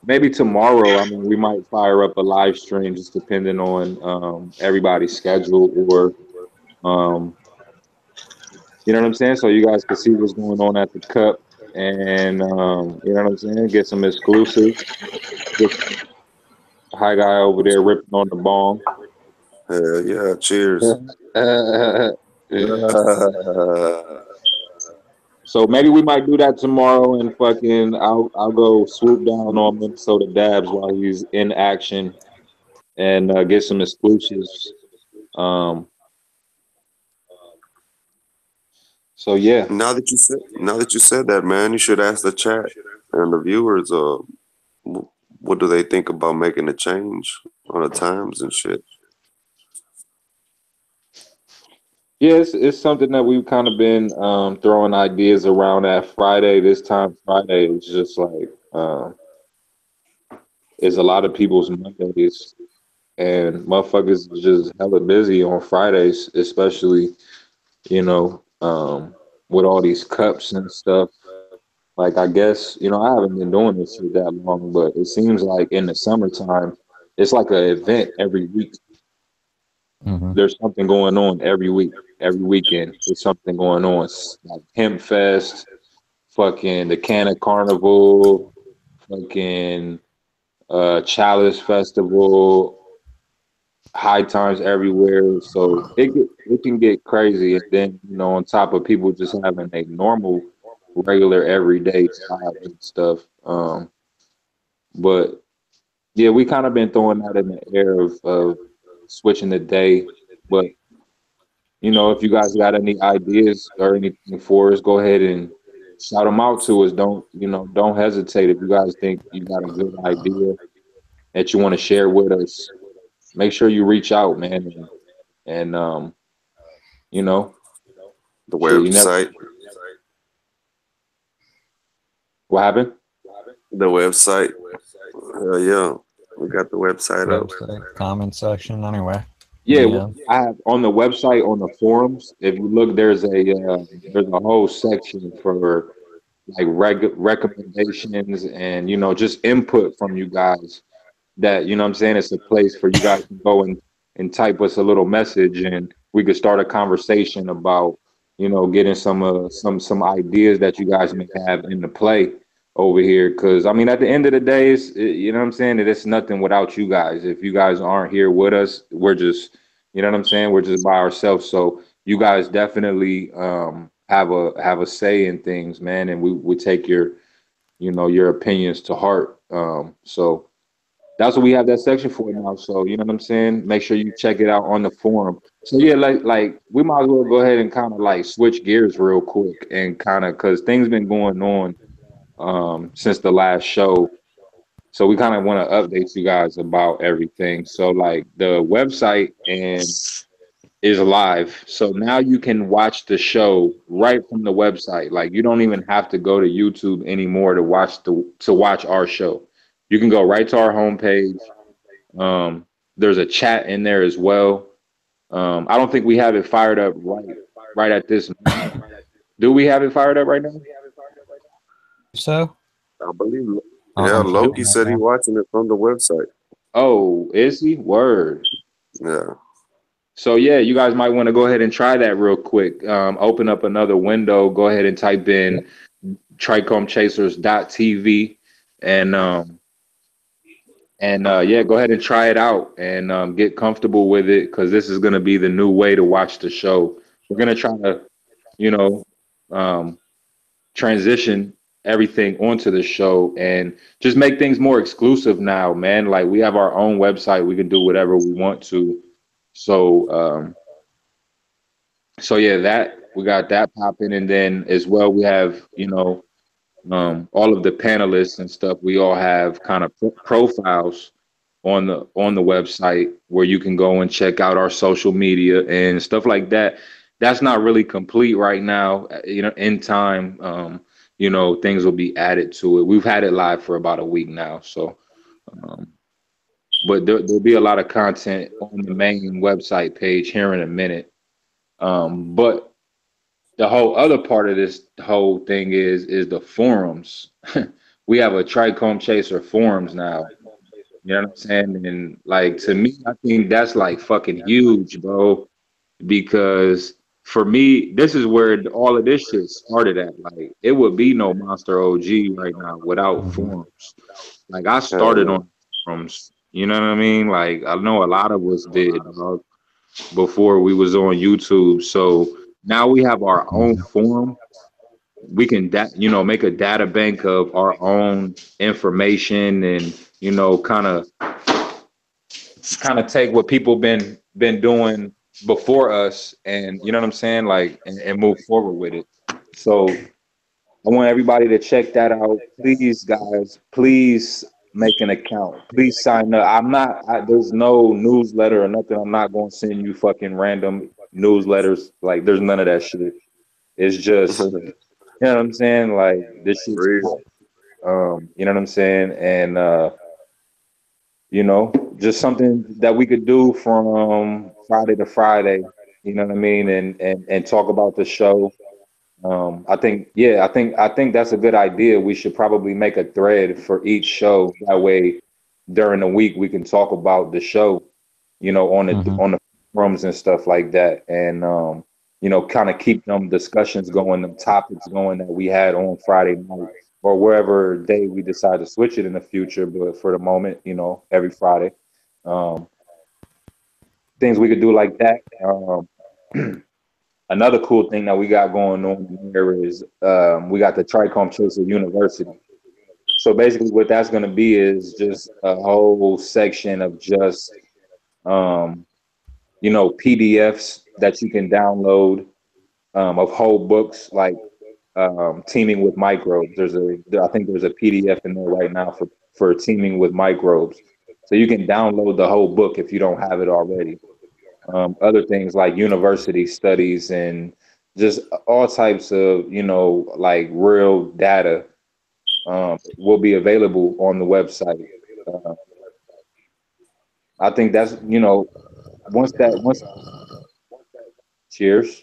maybe tomorrow, I mean, we might fire up a live stream just depending on everybody's schedule or you know what I'm saying? So you guys can see what's going on at the cup and you know what I'm saying? Get some exclusives. Get Hi Guy over there ripping on the bong. Yeah, cheers. So maybe we might do that tomorrow and fucking I'll go swoop down on Minnesota Dabs while he's in action and get some exclusives. So yeah. Now that you said that, man, you should ask the chat and the viewers what do they think about making a change on the times and shit. Yeah, it's something that we've kind of been throwing ideas around at Friday. This time Friday is just like it's a lot of people's Mondays and motherfuckers is just hella busy on Fridays, especially, you know, with all these cups and stuff. Like I guess, you know, I haven't been doing this shit that long, but it seems like in the summertime, it's like an event every week. There's something going on every week, every weekend. There's something going on. It's like Hemp Fest, fucking the Canna Carnival, fucking Chalice Festival, high times everywhere. So it can get crazy. And then, you know, on top of people just having a normal, regular, everyday job and stuff. But yeah, we kind of been throwing that in the air of switching the day. But you know, if you guys got any ideas or anything for us, go ahead and shout them out to us. Don't hesitate. If you guys think you got a good idea that you want to share with us, make sure you reach out, man. And you know, the website. What happened? The website. Yeah, we got the website up. Comment section, anyway. Yeah, I have on the website on the forums. If you look, there's a whole section for like recommendations and, you know, just input from you guys. That, you know what I'm saying, it's a place for you guys to go and type us a little message and we could start a conversation about, you know, getting some ideas that you guys may have in the play over here. Because I mean, at the end of the day, you know what I'm saying, it's nothing without you guys. If you guys aren't here with us, we're just, you know what I'm saying, we're just by ourselves. So you guys definitely have a say in things, man, and we take your, you know, your opinions to heart. So that's what we have that section for now. So, you know what I'm saying? Make sure you check it out on the forum. So yeah, like we might as well go ahead and kind of like switch gears real quick and kind of, because things been going on since the last show. So we kind of want to update you guys about everything. So like the website is live. So now you can watch the show right from the website. Like you don't even have to go to YouTube anymore to watch our show. You can go right to our homepage. There's a chat in there as well. I don't think we have it fired up right at this moment. Do we have it fired up right now? So I believe Yeah, I'm Loki checking right said he now. watching it from the website. Oh, is he? Word. Yeah. So yeah, you guys might want to go ahead and try that real quick. Open up another window. Go ahead and type in trichomechasers.tv and yeah, go ahead and try it out and get comfortable with it because this is going to be the new way to watch the show. We're going to try to, you know, um, transition everything onto the show and just make things more exclusive now, man. Like we have our own website. We can do whatever we want to. So, so yeah, that we got that popping. And then as well, we have, all of the panelists and stuff. We all have kind of profiles on the website where you can go and check out our social media and stuff like that. That's not really complete right now. In time, things will be added to it. We've had it live for about a week now, so but there'll be a lot of content on the main website page here in a minute. But the whole other part of this whole thing is the forums. We have a Trichome Chaser forums now. You know what I'm saying? And like to me, I think that's like fucking huge, bro. Because for me, this is where all of this shit started at. Like it would be no Monster OG right now without Mhm. forums. Like I Hell started yeah. on forums. You know what I mean? Like I know a lot of us did, dog, before we was on YouTube. So now we have our own forum. We can make a data bank of our own information and kind of take what people been doing before us and you know what I'm saying, like and move forward with it. So I want everybody to check that out. Please, guys, please make an account. Please sign up. There's no newsletter or nothing. I'm not going to send you fucking random newsletters. Like, there's none of that shit. It's just, you know what I'm saying? Like, this shit's, Real. you know what I'm saying? And, just something that we could do from Friday to Friday, you know what I mean? And talk about the show. I think that's a good idea. We should probably make a thread for each show. That way, during the week, we can talk about the show, Mhm. on the forums and stuff like that, and kind of keep them discussions going, them topics going that we had on Friday night or wherever day we decide to switch it in the future. But for the moment, every Friday, um, things we could do like that. Another cool thing that we got going on here is we got the Trichome Chaser University. So basically, what that's going to be is just a whole section of just PDFs that you can download of whole books like teaming with microbes. I think there's a PDF in there right now for teaming with microbes. So you can download the whole book if you don't have it already. Other things like university studies and just all types of, like real data will be available on the website. Uh, I think that's, once, cheers.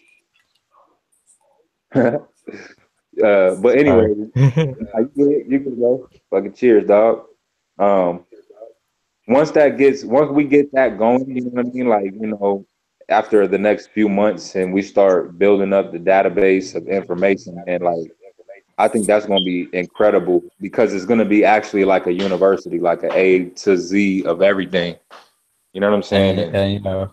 But Sorry. anyway, you can go. Fucking cheers, dog. Um, once we get that going, you know what I mean? Like, after the next few months and we start building up the database of information, and like, I think that's going to be incredible because it's going to be actually like a university, like an A to Z of everything. You know what I'm saying? And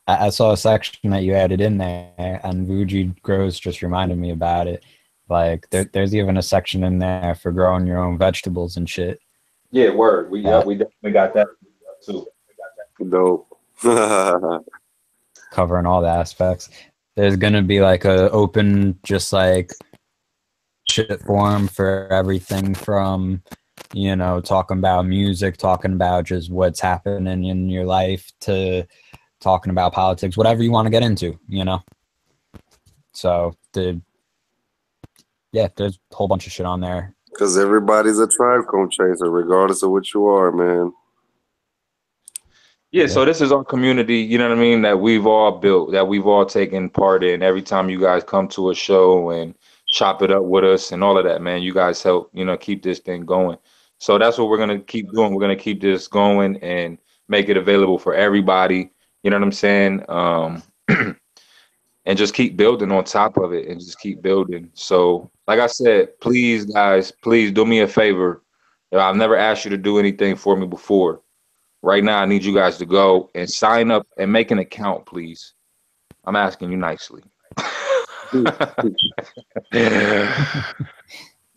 I saw a section that you added in there, and Loki Gro's just reminded me about it. Like there's even a section in there for growing your own vegetables and shit. Yeah, word. We That definitely got that too. Dope. covering all the aspects. There's gonna be like a open, just like shit forum for everything from, talking about music, talking about just what's happening in your life, to talking about politics, whatever you want to get into, So there's a whole bunch of shit on there. Because everybody's a Trichome Chaser, regardless of what you are, man. Yeah, so this is our community, you know what I mean, that we've all built, that we've all taken part in. Every time you guys come to a show and chop it up with us and all of that, man, you guys help, keep this thing going. So that's what we're gonna keep doing. We're gonna keep this going and make it available for everybody. You know what I'm saying? And just keep building on top of it and just keep building. So, like I said, please, guys, please do me a favor. I've never asked you to do anything for me before. Right now, I need you guys to go and sign up and make an account, please. I'm asking you nicely.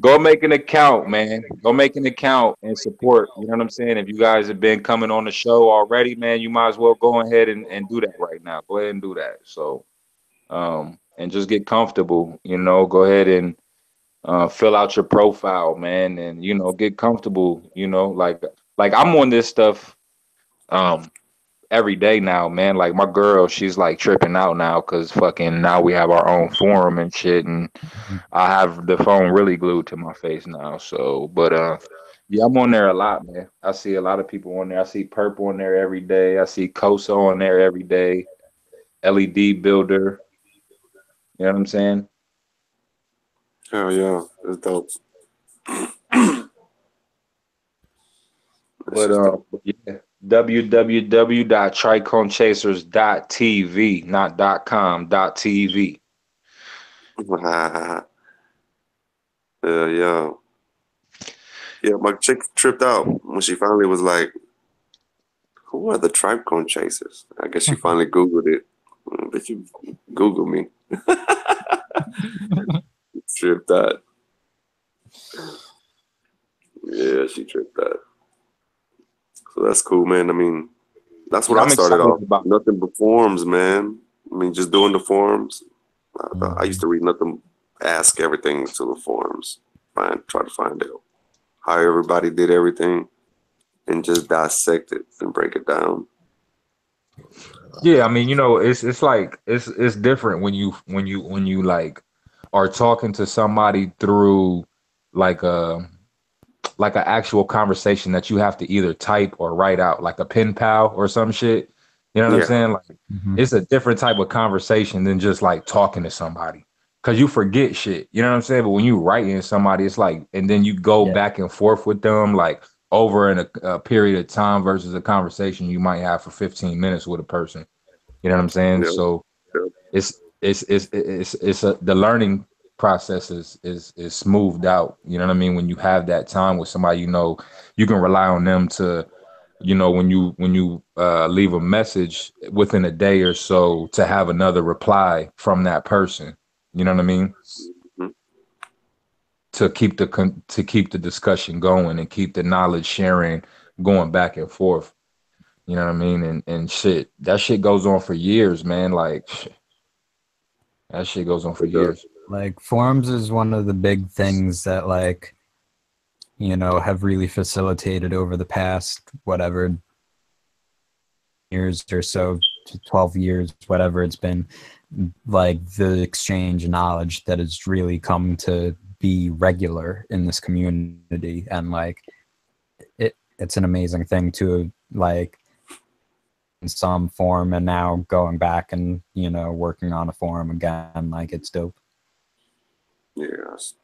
Go make an account, man. Go make an account and support. You know what I'm saying? If you guys have been coming on the show already, man, you might as well go ahead and do that right now. Go ahead and do that. So, and just get comfortable, you know, go ahead and fill out your profile, man, and, you know, get comfortable, you know, like I'm on this stuff every day now, man. Like my girl, she's like tripping out now because fucking now we have our own forum and shit, and I have the phone really glued to my face now. So, but yeah, I'm on there a lot, man. I see a lot of people on there. I see Purple on there every day. I see Cosa on there every day. LED Builder. You know what I'm saying? Hell yeah, that's dope. But yeah, www.trichomechasers.tv, not .com, .tv. Yeah. Yeah, my chick tripped out when she finally was like, who are the Trichome chasers? I guess she finally Googled it. But you Google me. Tripped out. Yeah, she tripped out. So that's cool, man. I mean, that's what I started off. Nothing but forums, man. I mean, just doing the forums. I used to read nothing, ask everything to the forums. Try to find out how everybody did everything and just dissect it and break it down. Yeah, I mean, you know, it's like it's different when you like are talking to somebody through like an actual conversation that you have to either type or write out, like a pen pal or some shit. You know what I'm saying? Like it's a different type of conversation than just like talking to somebody. Cause you forget shit. You know what I'm saying? But when you writing somebody, it's like, and then you go back and forth with them like over in a period of time versus a conversation you might have for 15 minutes with a person. You know what I'm saying? So the learning process is smoothed out. You know what I mean? When you have that time with somebody, you know, you can rely on them to, you know, when you leave a message within a day or so to have another reply from that person. You know what I mean? To keep the discussion going and keep the knowledge sharing going back and forth. You know what I mean? And shit, that shit goes on for years, man. Like that shit goes on for years. Like forums is one of the big things that, like, you know, have really facilitated over the past whatever years or so, 12 years, whatever it's been, like the exchange of knowledge that has really come to be regular in this community. And like it's an amazing thing to like in some form and now going back and, you know, working on a forum again. Like it's dope. Yeah, it's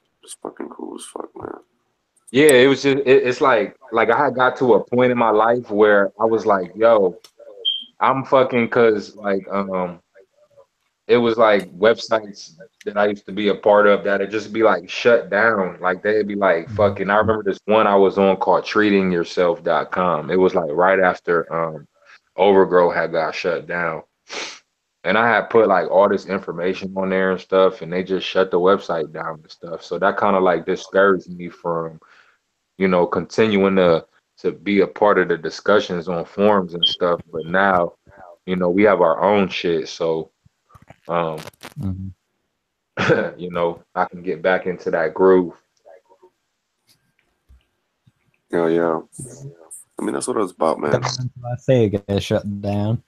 fucking cool as fuck, man. Yeah, it was just it's like I had got to a point in my life where I was like, yo, I'm fucking, cause like it was like websites that I used to be a part of that would just be like shut down. Like they'd be like fucking, I remember this one I was on called treatingyourself.com. It was like right after Overgrow had got shut down. And I had put like all this information on there and stuff, and they just shut the website down and stuff. So that kind of like discouraged me from, you know, continuing to be a part of the discussions on forums and stuff. But now, you know, we have our own shit. So you know, I can get back into that groove. Hell yeah. I mean, that's what it was about, man. I say it gets shut down.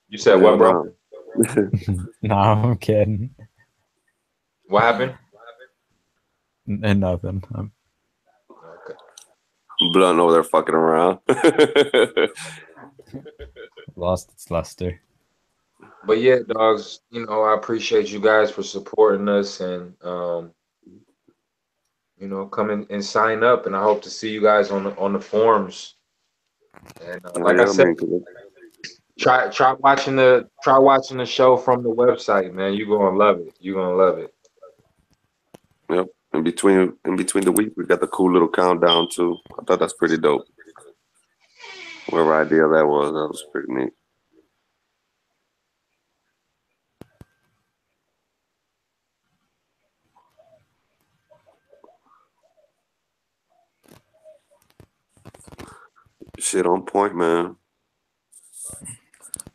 You said what, bro? No, I'm kidding. What happened? And nothing. Okay. Blunt over there fucking around. Lost its luster. But yeah, dogs, you know, I appreciate you guys for supporting us, and you know, come in and sign up. And I hope to see you guys on the forums. And like I said, try watching the show from the website, man. You're gonna love it. You're gonna love it. Yep. In between the week, we got the cool little countdown too. I thought that's pretty dope. Whatever idea that was pretty neat. Shit on point, man.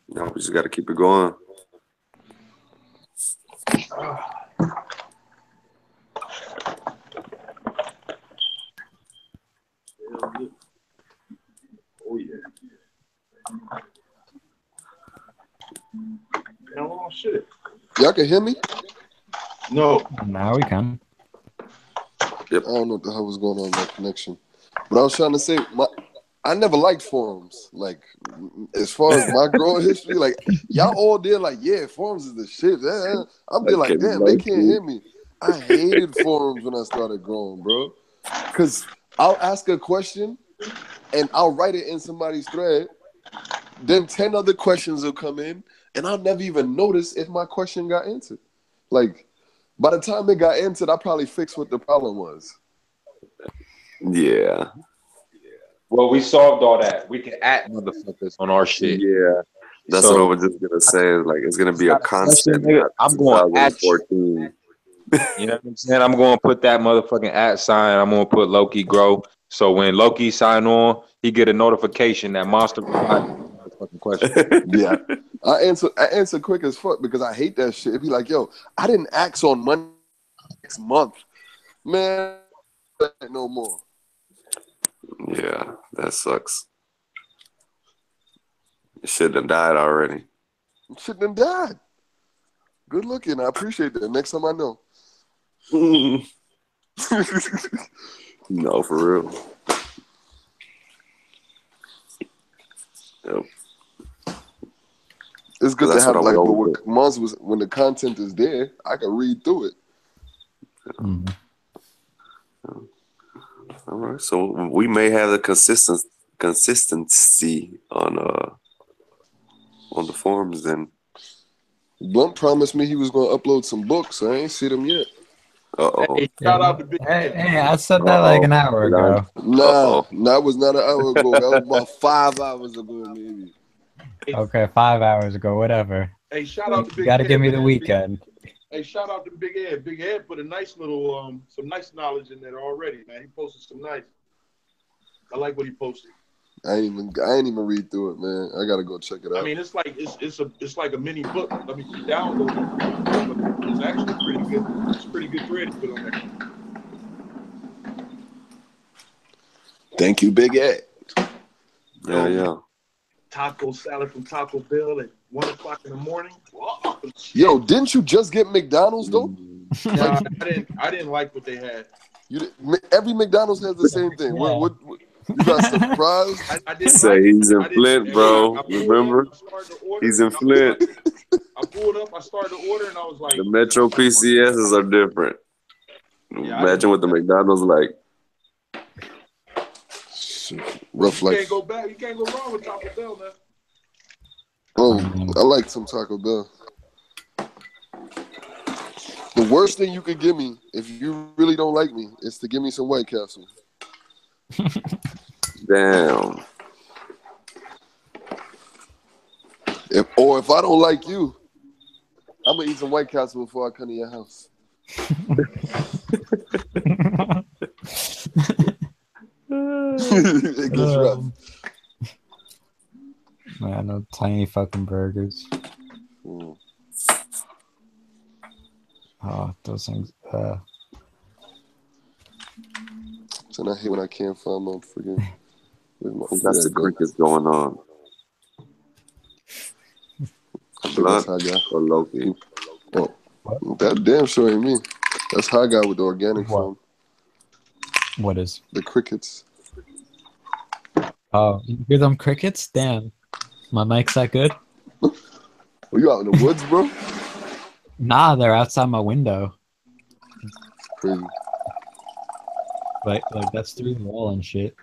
Now we just got to keep it going. Oh yeah. Oh shit. Y'all can hear me? No. Now we can. Yep. I don't know what the hell was going on with that connection. But I was trying to say, I never liked forums. Like, as far as my growing history, like, y'all all there, like, yeah, forums is the shit. I'll be like, damn, they can't hear me. I hated forums when I started growing, bro. Because I'll ask a question, and I'll write it in somebody's thread. Then 10 other questions will come in, and I'll never even notice if my question got answered. Like, by the time it got answered, I probably fixed what the problem was. Yeah. Well, we solved all that. We can at motherfuckers on our shit. Yeah. That's So, what I was just gonna say. Like, it's gonna be a constant. I'm going at you. 2014. You know what I'm saying? I'm going to put that motherfucking @ sign. I'm going to put Loki Gro. So when Loki sign on, he get a notification that Monster replied to the motherfucking question. Yeah. I answer quick as fuck because I hate that shit. It'd be like, yo, I didn't ask on Monday next month. Man, no more. Yeah, that sucks. Shit done died already. Shit done died. Good looking. I appreciate that. Next time I know. No, for real. Yep. It's good to That's have, what I like, but would what Mons was, when the content is there, I can read through it. Mm-hmm. All right, so we may have the consistency on the forums then. Blunt promised me he was going to upload some books. I ain't see them yet. Uh-oh. Hey, shout out to Big Hey, I said that like an hour ago. Nah, that was not an hour ago. That was about 5 hours ago, maybe. Okay, 5 hours ago, whatever. Hey, shout out to Big You gotta Ed, give me the man. weekend. Hey, shout out to Big Ed. Big Ed put a nice little some nice knowledge in there already, man. He posted some nice. I like what he posted. I ain't even read through it, man. I gotta go check it out. I mean, it's like it's like a mini book. I mean, you download it, but it's actually pretty good. It's a pretty good thread he put on there. Thank you, Big Ed. Yeah. Taco salad from Taco Bell at 1 o'clock in the morning. Whoa. Yo, didn't you just get McDonald's though? Nah, I didn't like what they had. Every McDonald's has the same thing. Yeah. What you got surprised? I didn't Say like he's it. in Flint, bro. Remember? He's in Flint. I pulled up, I started to order, and I was like, The Metro PCSs are different. Yeah, Imagine what the McDonald's like. Rough you life. can't go back. You can't go wrong with Taco Bell, man. Oh, I like some Taco Bell. The worst thing you could give me, if you really don't like me, is to give me some White Castle. Damn. If I don't like you, I'm gonna eat some White Castle before I come to your house. It gets rough. Man, no tiny fucking burgers. Mm. Oh, those things. So I hate when I can't find my freaking. That's the crickets going on. Blunt or Loki? Oh, that damn sure ain't me. That's High Guy with the organic form. What is? The crickets. Oh, you hear them crickets? Damn. My mic's that good? Were you out in the woods, bro? Nah, they're outside my window. Crazy. Like that's through the wall and shit.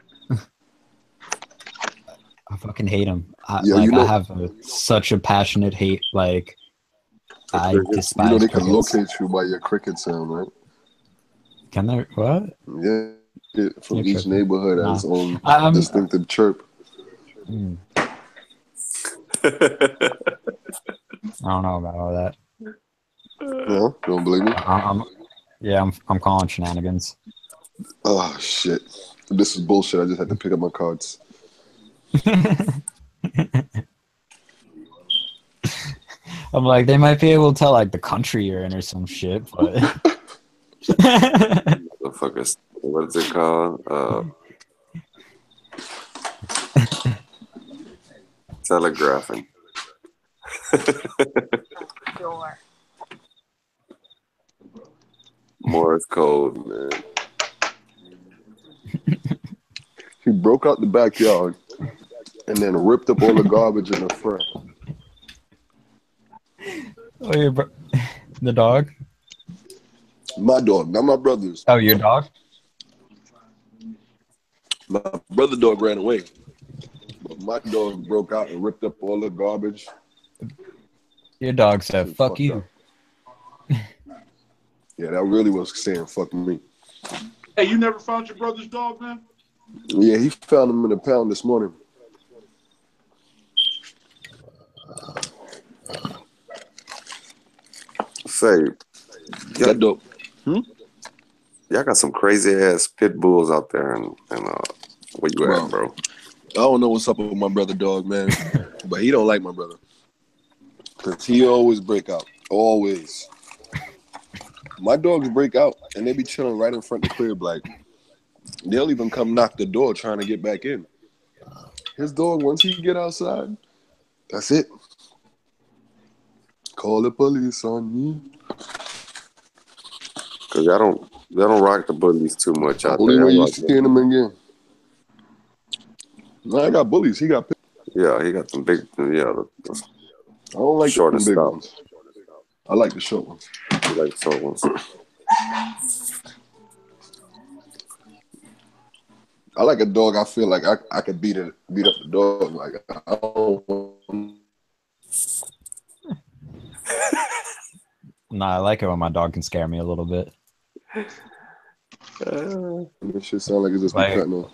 I fucking hate him. Yeah, I you know, have such a passionate hate. Like, I crickets. despise they can crickets. locate you by your cricket sound, right? Can they? What? Yeah, from You're each tripping. neighborhood Nah. has its own I'm. distinctive chirp. I don't know about all that. No, don't believe me? I'm calling shenanigans. Oh shit, this is bullshit. I just had to pick up my cards. I'm like, they might be able to tell like the country you're in or some shit, but Motherfuckers. What is it called? Telegraphing. Door. Morse code, man. He broke out the backyard and then ripped up all the garbage in the front. oh, the dog. My dog, not my brother's. Oh, your dog. My brother dog ran away. But my dog broke out and ripped up all the garbage. Your dog said, "Fuck Fucked you." up. Yeah, that really was saying fuck me. Hey, you never found your brother's dog, man? Yeah, he found him in a pound this morning. Say, That dope. y'all got some crazy ass pit bulls out there, and where you Bro. at, bro? I don't know what's up with my brother dog, man. But he don't like my brother. Because he always break out. Always. My dogs break out and they be chilling right in front of the crib. Like, they'll even come knock the door trying to get back in. His dog, once he get outside, that's it. Call the police on me. Cause y'all don't rock the bullies too much out Only there. way Y'all you rock seeing him again. No, I got bullies. He got. Yeah, he got them big. Yeah, the I don't like the shortest big stuff. ones. I like the short ones. He like the short ones. I like a dog. I feel like I could beat up the dog. Like I don't. Nah, I like it when my dog can scare me a little bit. This shit sound like it's just Like- be cutting off.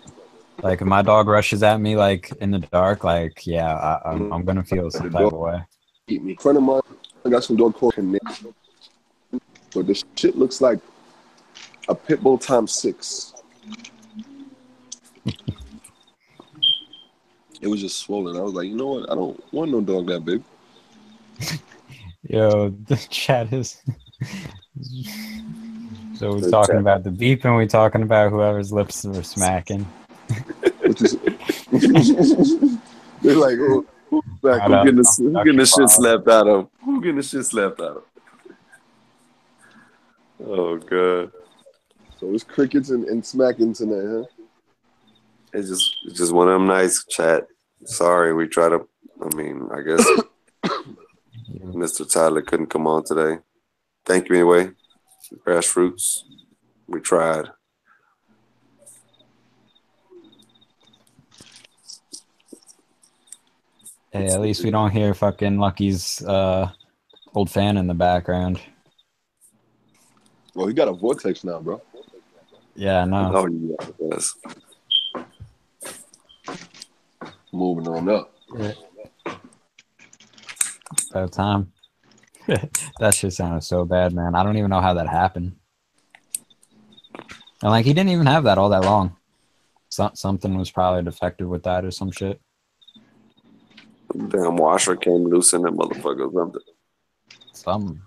Like if my dog rushes at me like in the dark, like yeah, I'm gonna feel some type of way. Eat me. A friend of mine, I got some dog called Canadian, but the shit looks like a pit bull times 6. It was just swollen. I was like, you know what? I don't want no dog that big. Yo, the chat is. So we're The talking chat. about the beep and we're talking about whoever's lips were smacking. Which is they're like, oh, back. Who getting the shit slapped out of him? Who getting the shit slapped out of him? Oh god. So it's crickets and smacking tonight, huh? It's just one of them nights, chat. Sorry, we try to. I mean, I guess Mr. Tyler couldn't come on today. Thank you anyway. Grassroots. We tried. Hey, at least we don't hear fucking Lucky's old fan in the background. Well, he got a vortex now, bro. Yeah, I know. Oh yeah, yes. Moving on up. About time. That shit sounded so bad, man. I don't even know how that happened. And like, he didn't even have that all that long. Something was probably defective with that or some shit. Damn washer came loose in that motherfucker or something. Something.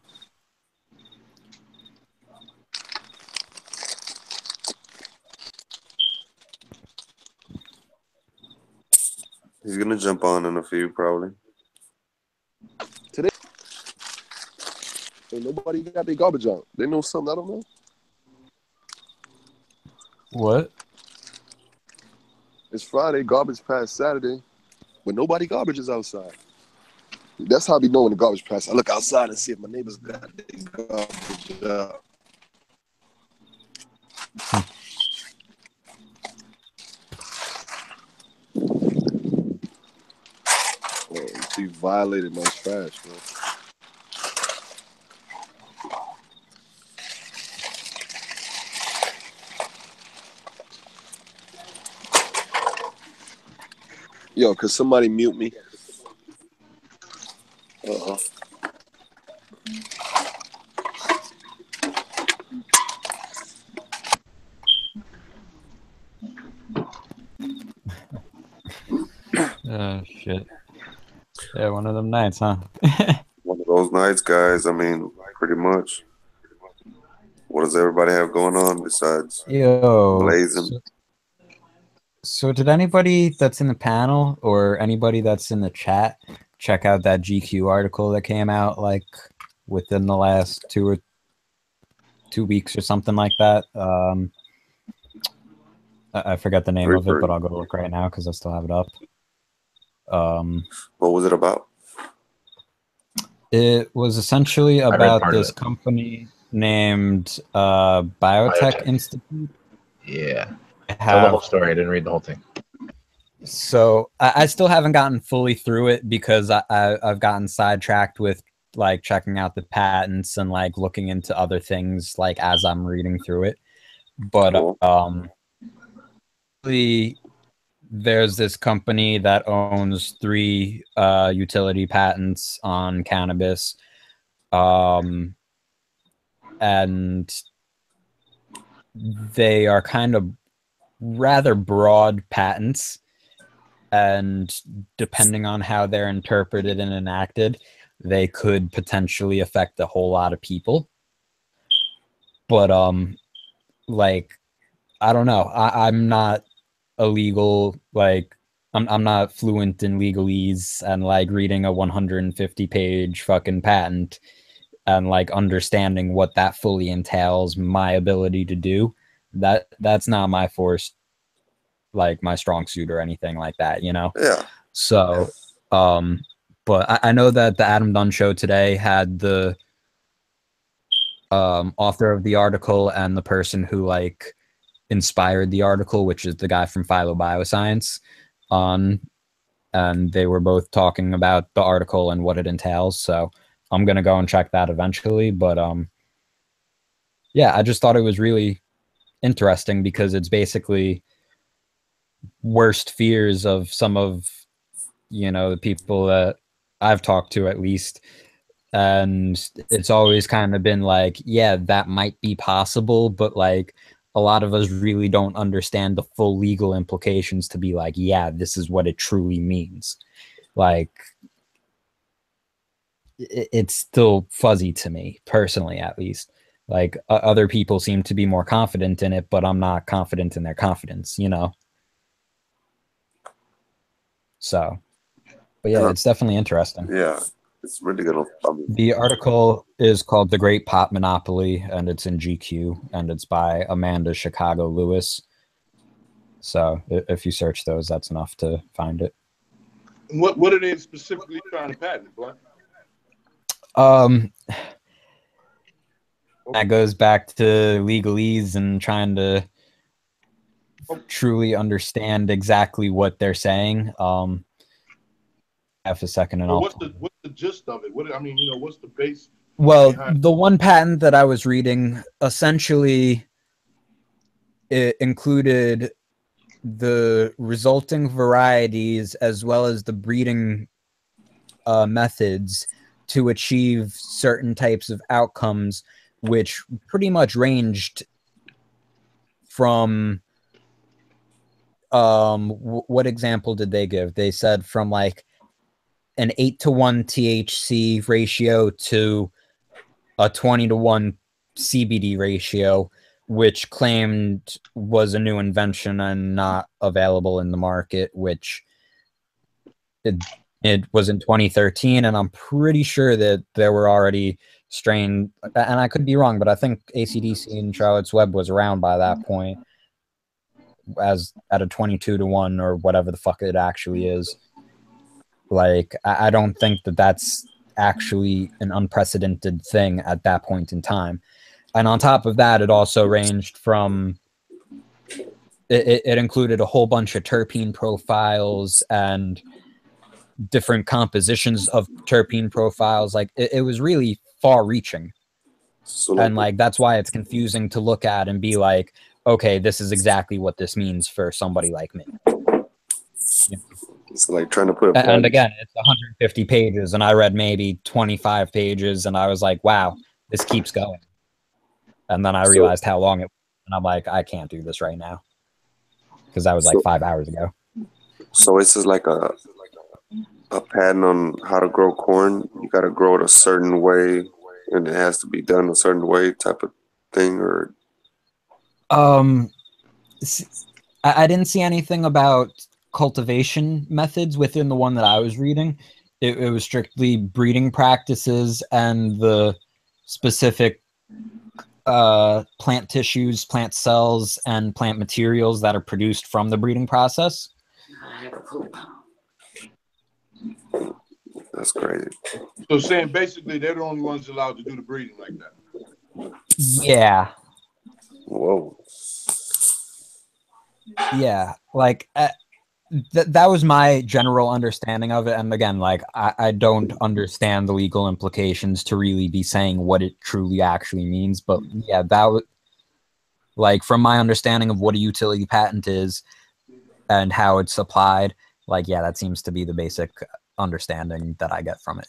He's gonna jump on in a few probably. Today, ain't nobody got their garbage out. They know something I don't know. What? It's Friday, garbage pass Saturday, but nobody garbage is outside. That's how I be knowing the garbage pass. I look outside and see if my neighbors got their garbage out. actually violated my stash, man. Yo, could somebody mute me? Uh-huh. Oh shit. Yeah, one of them nights, huh? One of those nights, guys. I mean, pretty much. What does everybody have going on besides blazing? So did anybody that's in the panel or anybody that's in the chat check out that GQ article that came out like within the last 2 weeks or something like that? I forget the name of it, but I'll go look right now because I still have it up. What was it about? It was essentially about this company named Biotech Institute. Yeah. Tell the whole story. I didn't read the whole thing. So I still haven't gotten fully through it because I've gotten sidetracked with like checking out the patents and like looking into other things like as I'm reading through it. But there's this company that owns 3 utility patents on cannabis. And they are kind of rather broad patents, and depending on how they're interpreted and enacted, they could potentially affect a whole lot of people. But like, I don't know. I'm not a legal, like, I'm not fluent in legalese, and like reading a 150-page fucking patent and like understanding what that fully entails, my ability to do, that's not my force, like my strong suit or anything like that, you know? Yeah. So, but I know that the Adam Dunn show today had the author of the article and the person who like inspired the article, which is the guy from Philo Bioscience, on, and they were both talking about the article and what it entails. So I'm gonna go and check that eventually. But yeah, I just thought it was really interesting because it's basically worst fears of some of, you know, the people that I've talked to at least. And it's always kind of been like, yeah, that might be possible, but like a lot of us really don't understand the full legal implications to be like, yeah, this is what it truly means. Like, it's still fuzzy to me, personally, at least. Like, other people seem to be more confident in it, but I'm not confident in their confidence, you know? So, but yeah, it's definitely interesting. Yeah, it's really gonna. The article is called "The Great Pot Monopoly," and it's in GQ, and it's by Amanda Chicago Lewis. So, if you search those, that's enough to find it. What are they specifically trying to patent, Blunt? That goes back to legalese and trying to truly understand exactly what they're saying. Half a second, and what's the gist of it? What I mean, you know, what's the base? Well, the one patent that I was reading essentially it included the resulting varieties as well as the breeding methods to achieve certain types of outcomes, which pretty much ranged from what example did they give? They said from like an 8-to-1 THC ratio to a 20-to-1 CBD ratio, which claimed was a new invention and not available in the market, which it was in 2013, and I'm pretty sure that there were already strain, and I could be wrong, but I think ACDC and Charlotte's Web was around by that point as at a 22-to-1 or whatever the fuck it actually is. Like, I don't think that that's actually an unprecedented thing at that point in time. And on top of that, it also ranged from, it included a whole bunch of terpene profiles and different compositions of terpene profiles. Like it was really far-reaching. So And like that's why it's confusing to look at and be like, okay, this is exactly what this means for somebody like me. it's like trying to put a And again, it's 150 pages, and I read maybe 25 pages, and I was like, wow, this keeps going. And then I realized how long it was, and I'm like, I can't do this right now. Because that was like 5 hours ago. So this is like a pattern on how to grow corn. You got to grow it a certain way, and it has to be done a certain way, type of thing, or I didn't see anything about cultivation methods within the one that I was reading. It was strictly breeding practices and the specific plant tissues, plant cells, and plant materials that are produced from the breeding process. That's crazy. So saying basically they're the only ones allowed to do the breeding like that. Yeah. Whoa. Yeah, like that was my general understanding of it. And again, like I don't understand the legal implications to really be saying what it truly actually means. But yeah, that was like from my understanding of what a utility patent is and how it's applied. Like, yeah, that seems to be the basic understanding that I get from it.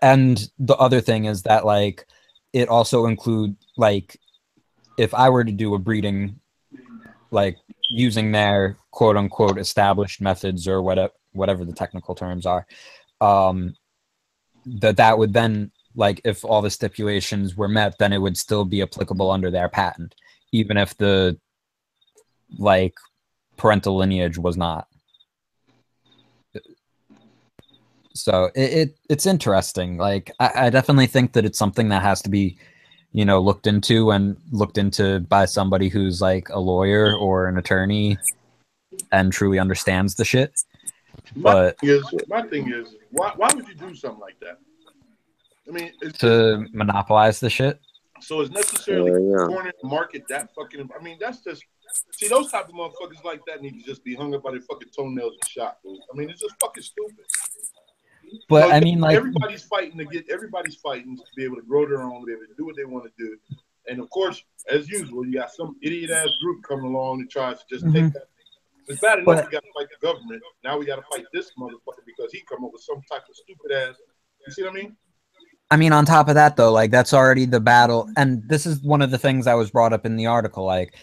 And the other thing is that like it also include like if I were to do a breeding, like using their quote unquote established methods or whatever the technical terms are, that would then, like, if all the stipulations were met, then it would still be applicable under their patent, even if the like parental lineage was not. So it's interesting. Like I definitely think that it's something that has to be, looked into by somebody who's like a lawyer or an attorney and truly understands the shit. My thing is, why would you do something like that? I mean, to monopolize the shit. So it's necessarily cornering the market that fucking. I mean, that's just see those type of motherfuckers like that need to just be hung up by their fucking toenails and shot, dude. I mean, it's just fucking stupid. But so, I mean, like everybody's fighting to be able to grow their own, to be able to do what they want to do, and of course, as usual, you got some idiot ass group coming along and tries to just take that. It's bad enough we got to fight the government. Now we got to fight this motherfucker because he come up with some type of stupid ass. You see what I mean? I mean, on top of that, though, like that's already the battle, and this is one of the things that was brought up in the article. Like,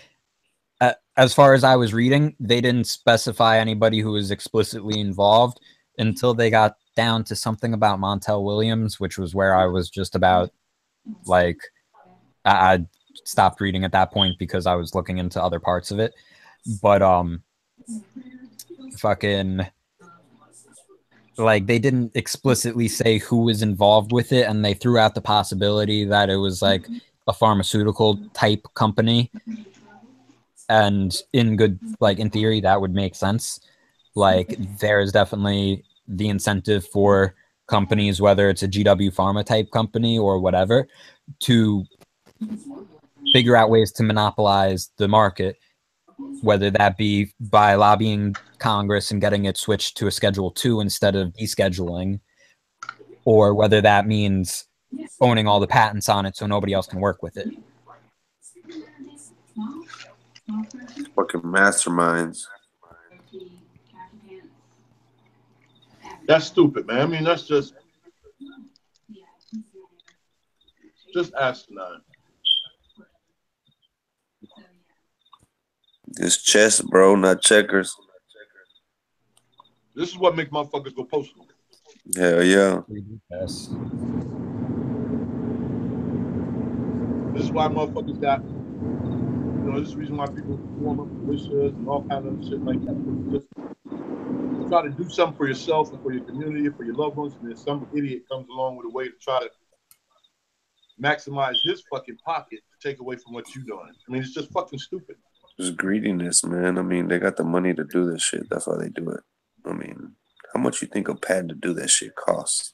as far as I was reading, they didn't specify anybody who was explicitly involved until they got down to something about Montel Williams, which was where I was just about, like, I stopped reading at that point because I was looking into other parts of it. But fucking, like, they didn't explicitly say who was involved with it, and they threw out the possibility that it was like a pharmaceutical type company. And in theory, that would make sense. Like, there is definitely the incentive for companies, whether it's a GW Pharma type company or whatever, to figure out ways to monopolize the market, whether that be by lobbying Congress and getting it switched to a Schedule II instead of descheduling, or whether that means owning all the patents on it so nobody else can work with it. Fucking masterminds. That's stupid, man. I mean, that's just asinine. It's chess, bro, not checkers. This is what make motherfuckers go postal. Hell yeah. Yes. This is why motherfuckers got, this is the reason why people form up militias and all kind of shit like that. Just try to do something for yourself and for your community, for your loved ones, and then some idiot comes along with a way to try to maximize his fucking pocket to take away from what you're doing. I mean, it's just fucking stupid. Just greediness, man. I mean, they got the money to do this shit. That's why they do it. I mean, how much you think a patent to do that shit costs?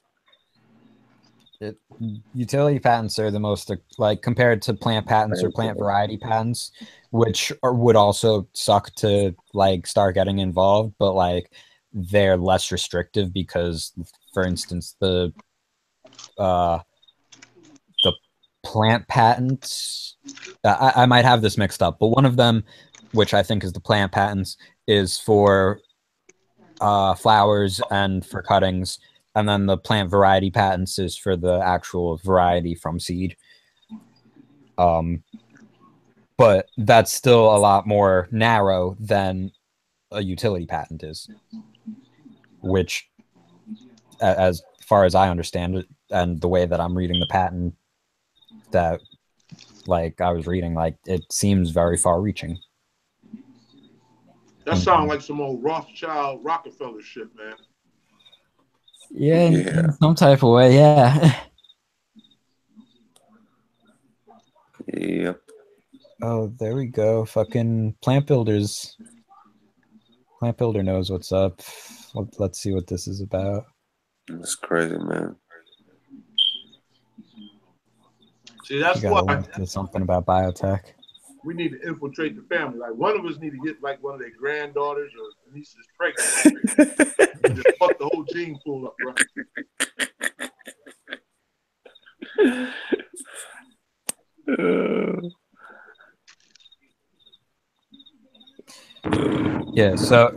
Utility patents are the most, like, compared to plant patents or plant variety patents, which would also suck to, like, start getting involved, but, like, they're less restrictive because, for instance, the plant patents, I might have this mixed up, but one of them, which I think is the plant patents, is for flowers and for cuttings, and then the plant variety patents is for the actual variety from seed. But that's still a lot more narrow than a utility patent is, which, as far as I understand it, and the way that I'm reading the patent that, like, I was reading, like, it seems very far-reaching. That sounds like some old Rothschild Rockefeller shit, man. Yeah, in some type of way, yeah. Yep. Oh, there we go. Fucking Plant Builders. Plant Builder knows what's up. Let's see what this is about. It's crazy, man. See, that's you gotta why link to something about biotech. we need to infiltrate the family. Like, one of us need to get, like, one of their granddaughters or nieces pregnant. Just fuck the whole gene pool up, bro. Yeah, so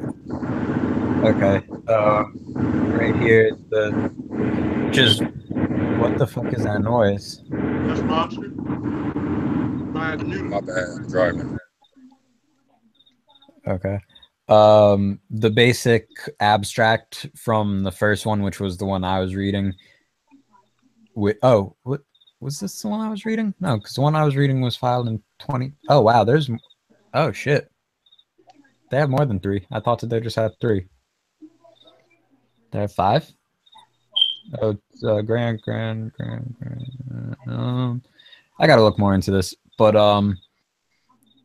okay. Right here, just what the fuck is that noise? That's monster. My bad, I'm driving. Okay. The basic abstract from the first one, which was the one I was reading. What was this the one I was reading? No, because the one I was reading was filed in 20. Oh wow, oh shit. They have more than 3. I thought that they just had 3. They have 5. Oh, it's, grand. I gotta look more into this, but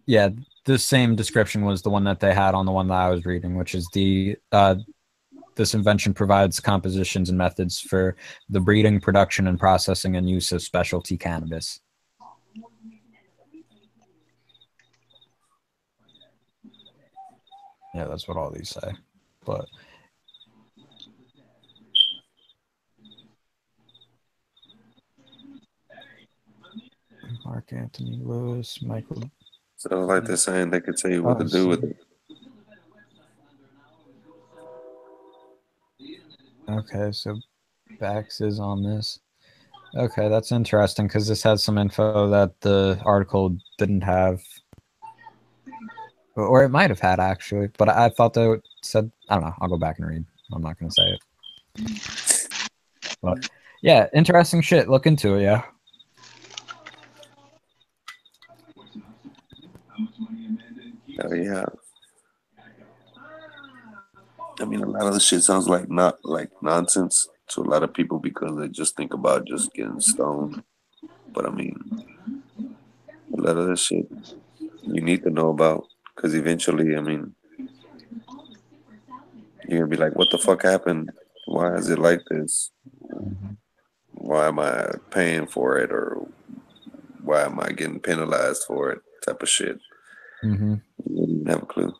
yeah, the same description was the one that they had on the one that I was reading, which is this invention provides compositions and methods for the breeding, production, and processing and use of specialty cannabis. Yeah, that's what all these say. But Mark Anthony Lewis, Michael. So like they're saying they could tell you what to do with it. Okay, so Bax is on this. Okay, that's interesting because this has some info that the article didn't have. Or it might have had, actually. But I thought that it said... I don't know. I'll go back and read. I'm not going to say it. But, yeah, interesting shit. Look into it, yeah. Oh, yeah. I mean, a lot of the shit sounds like not like nonsense to a lot of people because they just think about just getting stoned. But I mean, a lot of this shit you need to know about because eventually, I mean, you're gonna be like, what the fuck happened? Why is it like this? Why am I paying for it? Or why am I getting penalized for it? Type of shit. Mm-hmm. You wouldn't even have a clue.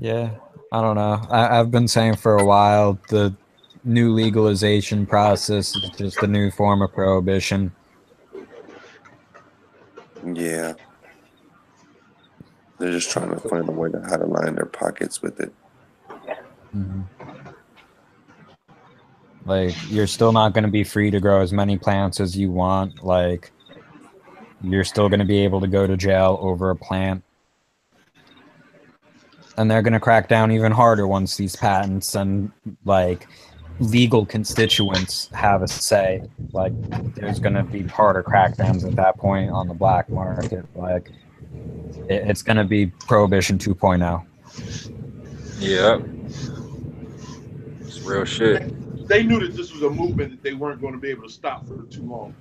Yeah, I don't know. I've been saying for a while the new legalization process is just a new form of prohibition. Yeah. They're just trying to find a way to how to line their pockets with it. Mm-hmm. Like, you're still not going to be free to grow as many plants as you want. Like, you're still going to be able to go to jail over a plant. And they're going to crack down even harder once these patents and, like, legal constituents have a say. Like, there's going to be harder crackdowns at that point on the black market. Like, it's going to be Prohibition 2.0. Yeah. It's real shit. They knew that this was a movement that they weren't going to be able to stop for too long.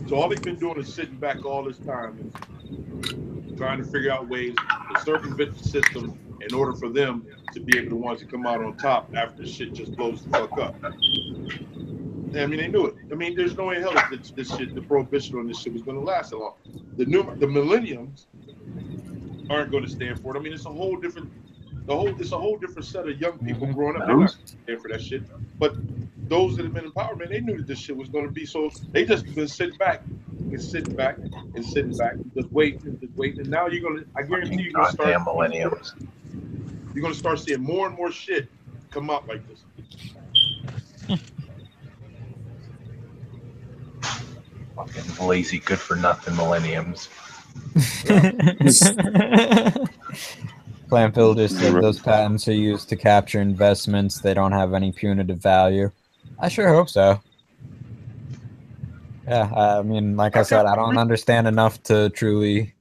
So all they've been doing is sitting back all this time and trying to figure out ways to circumvent the system in order for them to be able to want to come out on top after shit just blows the fuck up. I mean, they knew it. I mean, there's no way in hell that this shit, the prohibition on this shit was going to last that long. The millenniums aren't going to stand for it. I mean, it's a whole different set of young people growing up. They're not stand for that shit. But those that have been in power, man, they knew that this shit was going to be. So they just been sitting back and sitting back and sitting back, just waiting and just waiting. And now you're gonna, I guarantee you're gonna start. Millenniums. You're gonna start seeing more and more shit come out like this. Fucking lazy, good for nothing millenniums. Clampville just said those patents are used to capture investments. They don't have any punitive value. I sure hope so. Yeah, I mean, like I said, I don't understand enough to truly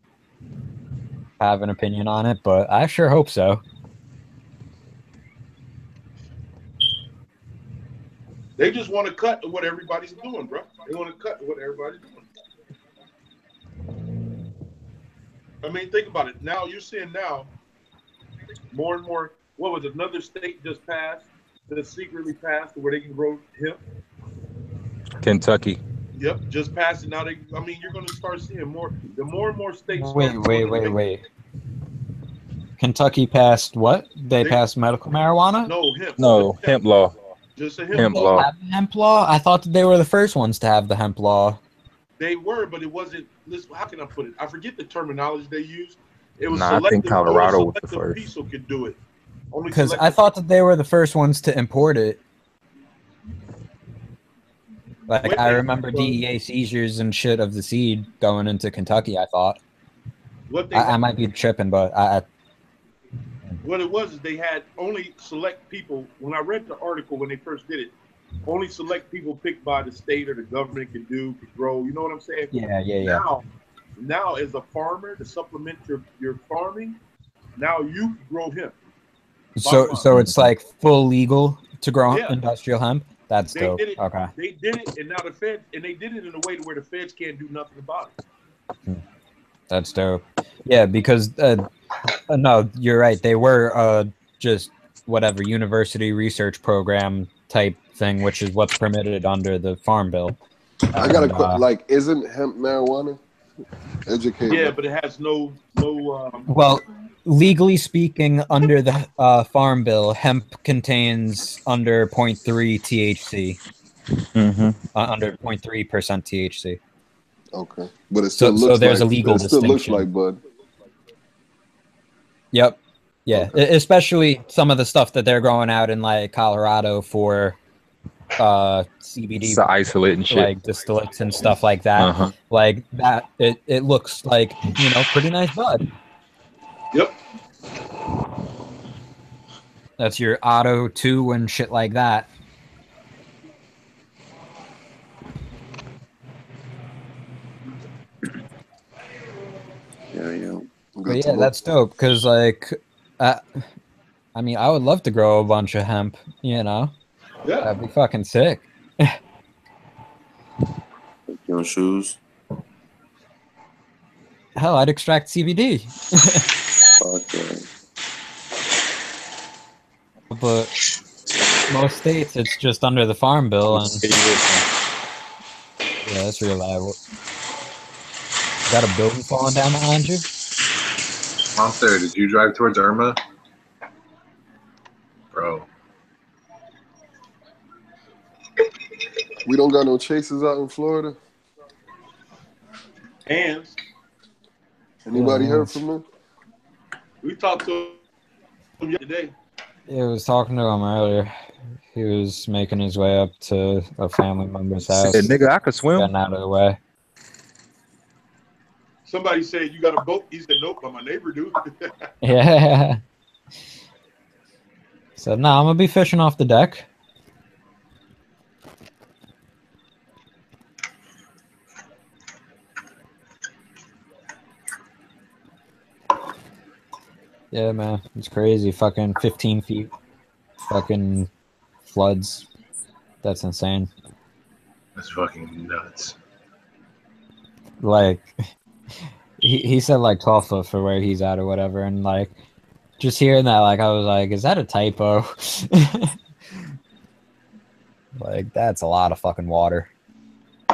have an opinion on it, but I sure hope so. They just want to cut what everybody's doing, bro. They want to cut what everybody's doing. I mean, think about it. Now you're seeing more and more. What was it? Another state just passed that secretly passed where they can grow hemp. Kentucky. Yep, just passed it. Now I mean, you're going to start seeing more. The more and more states. Wait. Kentucky passed what? They passed medical marijuana? No, hemp. No, hemp law. Just a hemp law. Have the hemp law? I thought that they were the first ones to have the hemp law. They were, but it wasn't. Listen, how can I put it? I forget the terminology they used. It was I think Colorado was the first. People could do it. Because I thought that they were the first ones to import it. Like, I remember DEA seizures and shit of the seed going into Kentucky, I thought. I might be tripping, but what it was is they had only select people. When I read the article when they first did it, only select people picked by the state or the government could grow. You know what I'm saying? Yeah. Now as a farmer, to supplement your farming, now you can grow hemp. So it's like full legal to grow industrial hemp? That's dope. Okay. They did it, and now the feds, and they did it in a way to where the feds can't do nothing about it. That's dope. Yeah, because no, you're right. They were just whatever university research program type thing, which is what's permitted under the Farm Bill. I got a like, isn't hemp marijuana? Educate. Yeah, but it has no. Well, legally speaking, under the Farm Bill, hemp contains under 0.3 THC. Under 0.3% THC. Okay, but it still looks there's like, a legal it still distinction. looks like bud. Yep. Yeah, especially some of the stuff that they're growing out in like Colorado for CBD, It's isolate and shit, like distillates and stuff like that. Like that, it looks like, you know, pretty nice bud. Yep. That's your Auto 2 and shit like that. Yeah. But yeah, that's dope. Cause like, I mean, I would love to grow a bunch of hemp. You know, that'd be fucking sick. Your shoes. Hell, I'd extract CBD. Okay. But most states, it's just under the Farm Bill, and yeah, that's reliable. Got a building falling down behind you? Monster, did you drive towards Irma? Bro. We don't got no chases out in Florida. Hands. Anybody heard from them? We talked to him yesterday. Yeah, I was talking to him earlier. He was making his way up to a family member's house. Said, nigga, I could swim. Getting out of the way. Somebody said, you got a boat? He said, nope, but my neighbor do. Yeah. Said, no, I'm going to be fishing off the deck. Yeah, man. It's crazy. Fucking 15 feet. Fucking floods. That's insane. That's fucking nuts. like he said like 12 foot for where he's at or whatever, and like just hearing that, like I was like, is that a typo? Like that's a lot of fucking water.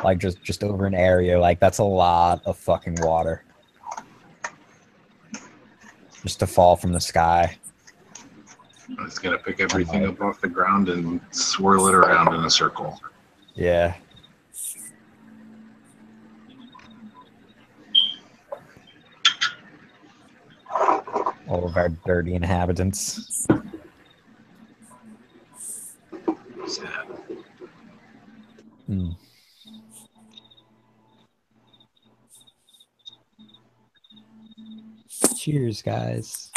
Like just over an area, like that's a lot of fucking water. Just to fall from the sky. It's gonna pick everything up off the ground and swirl it around in a circle. Yeah. All of our dirty inhabitants. Sad. Mm. Cheers, guys.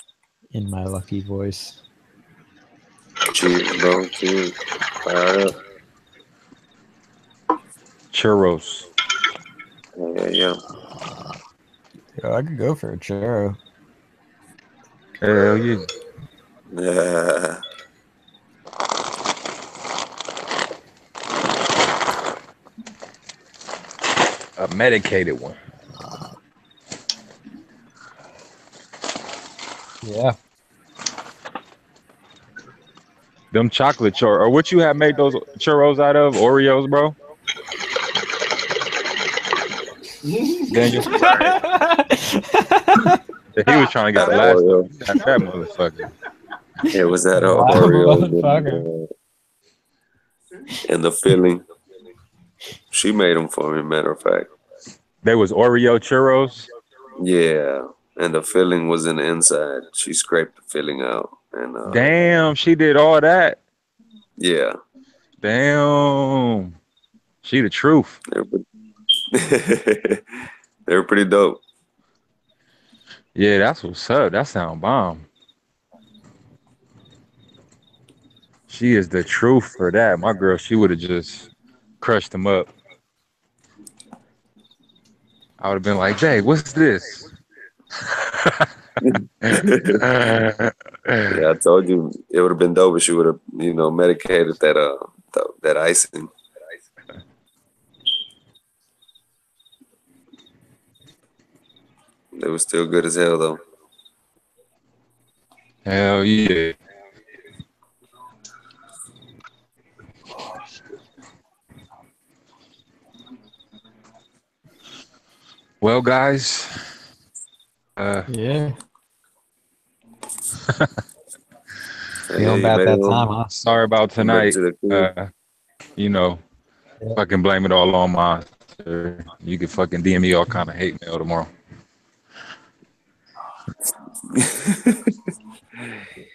In my lucky voice. Cheers, bro. Cheers. Fire up. Churros. Yeah. Yo, I could go for a churro. Hell yeah. Yeah. A medicated one. Yeah. Them chocolate churros. Or what you have made those churros out of? Oreos, bro? Daniel. He was trying to get the last one. That motherfucker. It was that Wow, Oreo and the filling. She made them for me, matter of fact. They was Oreo churros? Yeah. And the filling was in the inside. She scraped the filling out. And damn, she did all that. Yeah. Damn. She the truth. They were pretty dope. Yeah, that's what's up. That sound bomb. She is the truth for that. My girl, she would have just crushed them up. I would have been like, "Jay, what's this?" Yeah, I told you it would have been dope if she would have, medicated that icing. It was still good as hell, though. Hell yeah. Well, guys. Yeah. Feeling about that time, huh? Sorry about tonight. Fucking blame it all on my. You can fucking DM me all kind of hate mail tomorrow.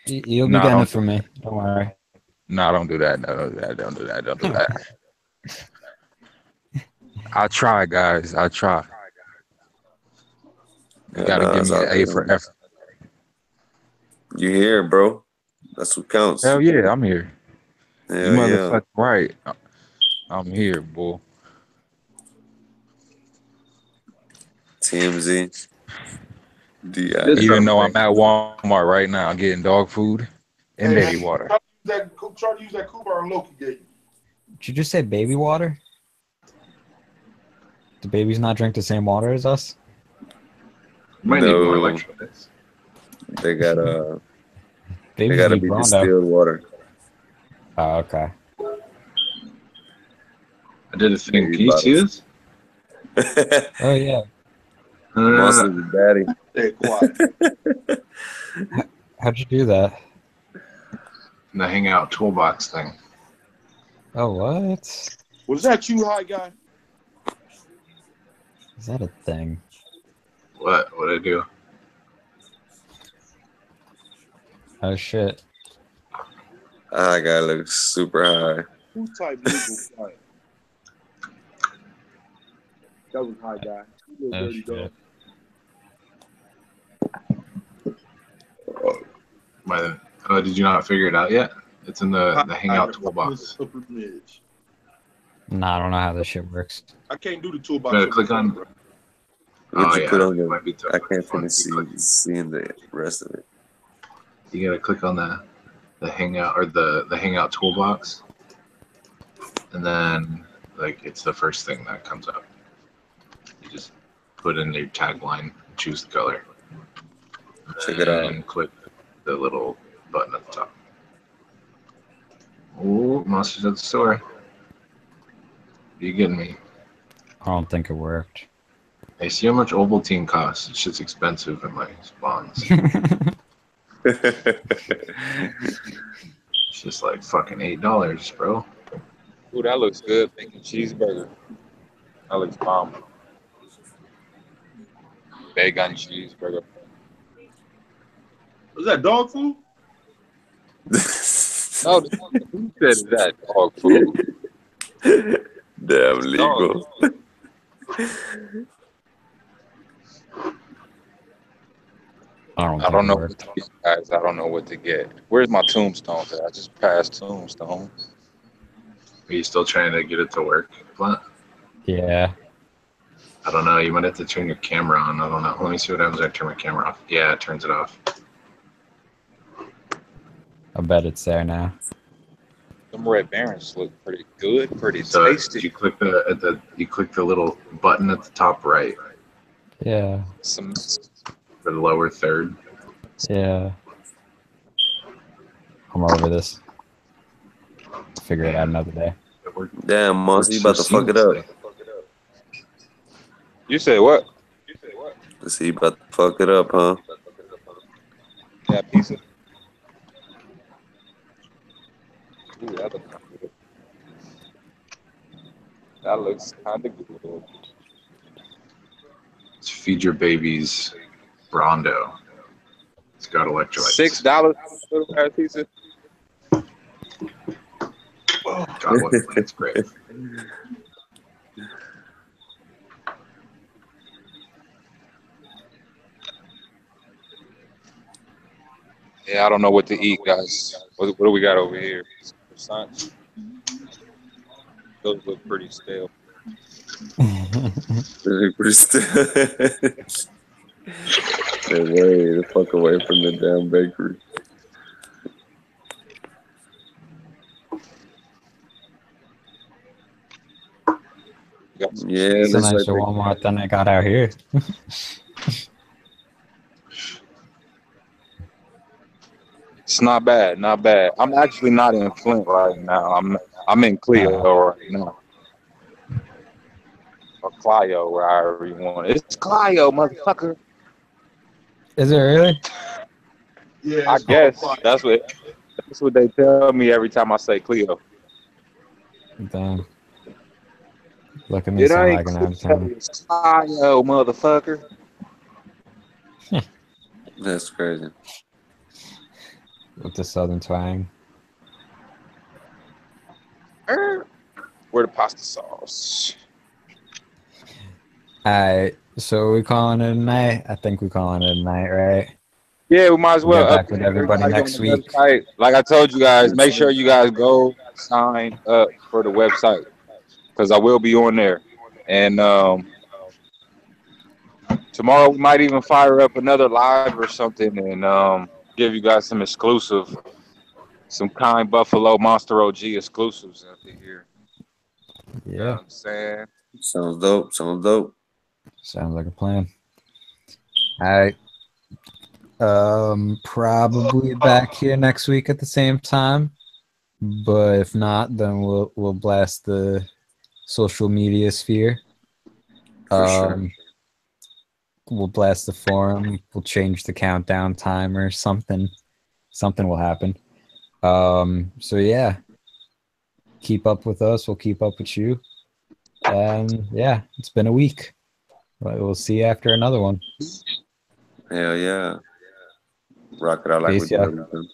You'll be getting it from me. Don't worry. No, don't do that. Don't do that. I try, guys. I try. You gotta give me an A for effort. You here, bro? That's what counts. Hell yeah, I'm here. Hell you motherfucking right. I'm here, boy. TMZ. Even though I'm at Walmart right now getting dog food and baby water. Try to use that Kubar and Loki gave you. Did you just say baby water? Do babies not drink the same water as us? Might need more electrolytes. They gotta Babies be distilled water. Oh, okay. I did a thing. Can you see this? Oh yeah. Monster's daddy. Stay quiet. How'd you do that? The Hangout toolbox thing. Oh, what? Was that you, High Guy? Is that a thing? What? What'd I do? Oh shit. That guy looks super high. Who typed legal quiet? That was High Guy. You little dirty dog. Did you not figure it out yet? It's in the Hangout toolbox. Nah, I don't know how this shit works. I can't do the toolbox. You gotta click on. What'd you put on it might be I can't finish seeing the rest of it. You gotta click on the Hangout or the Hangout toolbox, and then like it's the first thing that comes up. You just put in your tagline, choose the color. Check it out. And click the little button at the top. Ooh, monsters at the store. Are you getting me? I don't think it worked. Hey, see how much Ovaltine costs? It's just expensive in my spawns. It's just like fucking $8, bro. Ooh, that looks good. Bacon cheeseburger. That looks bomb. Bacon cheeseburger. Was that dog food? No, who said that dog food? Damn legal. I don't know what to get, guys. I don't know what to get. Where's my tombstone? I just passed tombstone. Are you still trying to get it to work, Blunt? Yeah. I don't know. You might have to turn your camera on. I don't know. Let me see what happens when I turn my camera off. Yeah, it turns it off. I bet it's there now. Them red barons look pretty good, pretty So tasty. you click the little button at the top right. Yeah. For the lower third. Yeah. I'm over this. Figure it out another day. Damn, Monster, you about to fuck it up. You say what? See, you about to fuck it up, huh? Yeah, pizza. Ooh, that looks kind of good. That looks kind of good. Let's feed your babies Rondo. It's got electrolytes. $6 for little ass pizza. God, what it's great. Yeah, I don't know what to eat, guys. What do we got over here? Croissants. Those look pretty stale. Pretty still. Hey, way the fuck away from the damn bakery. Yeah, It's a that's nicer like Walmart than I got out here. It's not bad, not bad. I'm actually not in Flint right now. I'm in Clio right now. Or Clio, wherever you want it. It's Clio, motherfucker. Is it really? Yeah, I guess that's what they tell me every time I say Clio. Damn. Look at me It sound ain't like an Clio, antenna. it's Clio, motherfucker. that's crazy. With the southern twang. Where the pasta sauce? Alright, so we calling it a night? I think we're calling it a night, right? Yeah, we might as well Get back with update everybody on next the week. website. Like I told you guys, make sure you guys go sign up for the website because I will be on there. And tomorrow we might even fire up another live or something and give you guys some exclusive, some Kind Buffalo Monster OG exclusives out here. Yeah. You know what I'm saying? Sounds dope. Sounds dope. Sounds like a plan. Alright. Probably back here next week at the same time. But if not, then we'll blast the social media sphere. For sure. We'll blast the forum. We'll change the countdown timer. Something will happen. So yeah. Keep up with us. We'll keep up with you. And yeah, it's been a week. We'll see you after another one. Hell yeah. Rock it out like Peace, we do yeah. everything.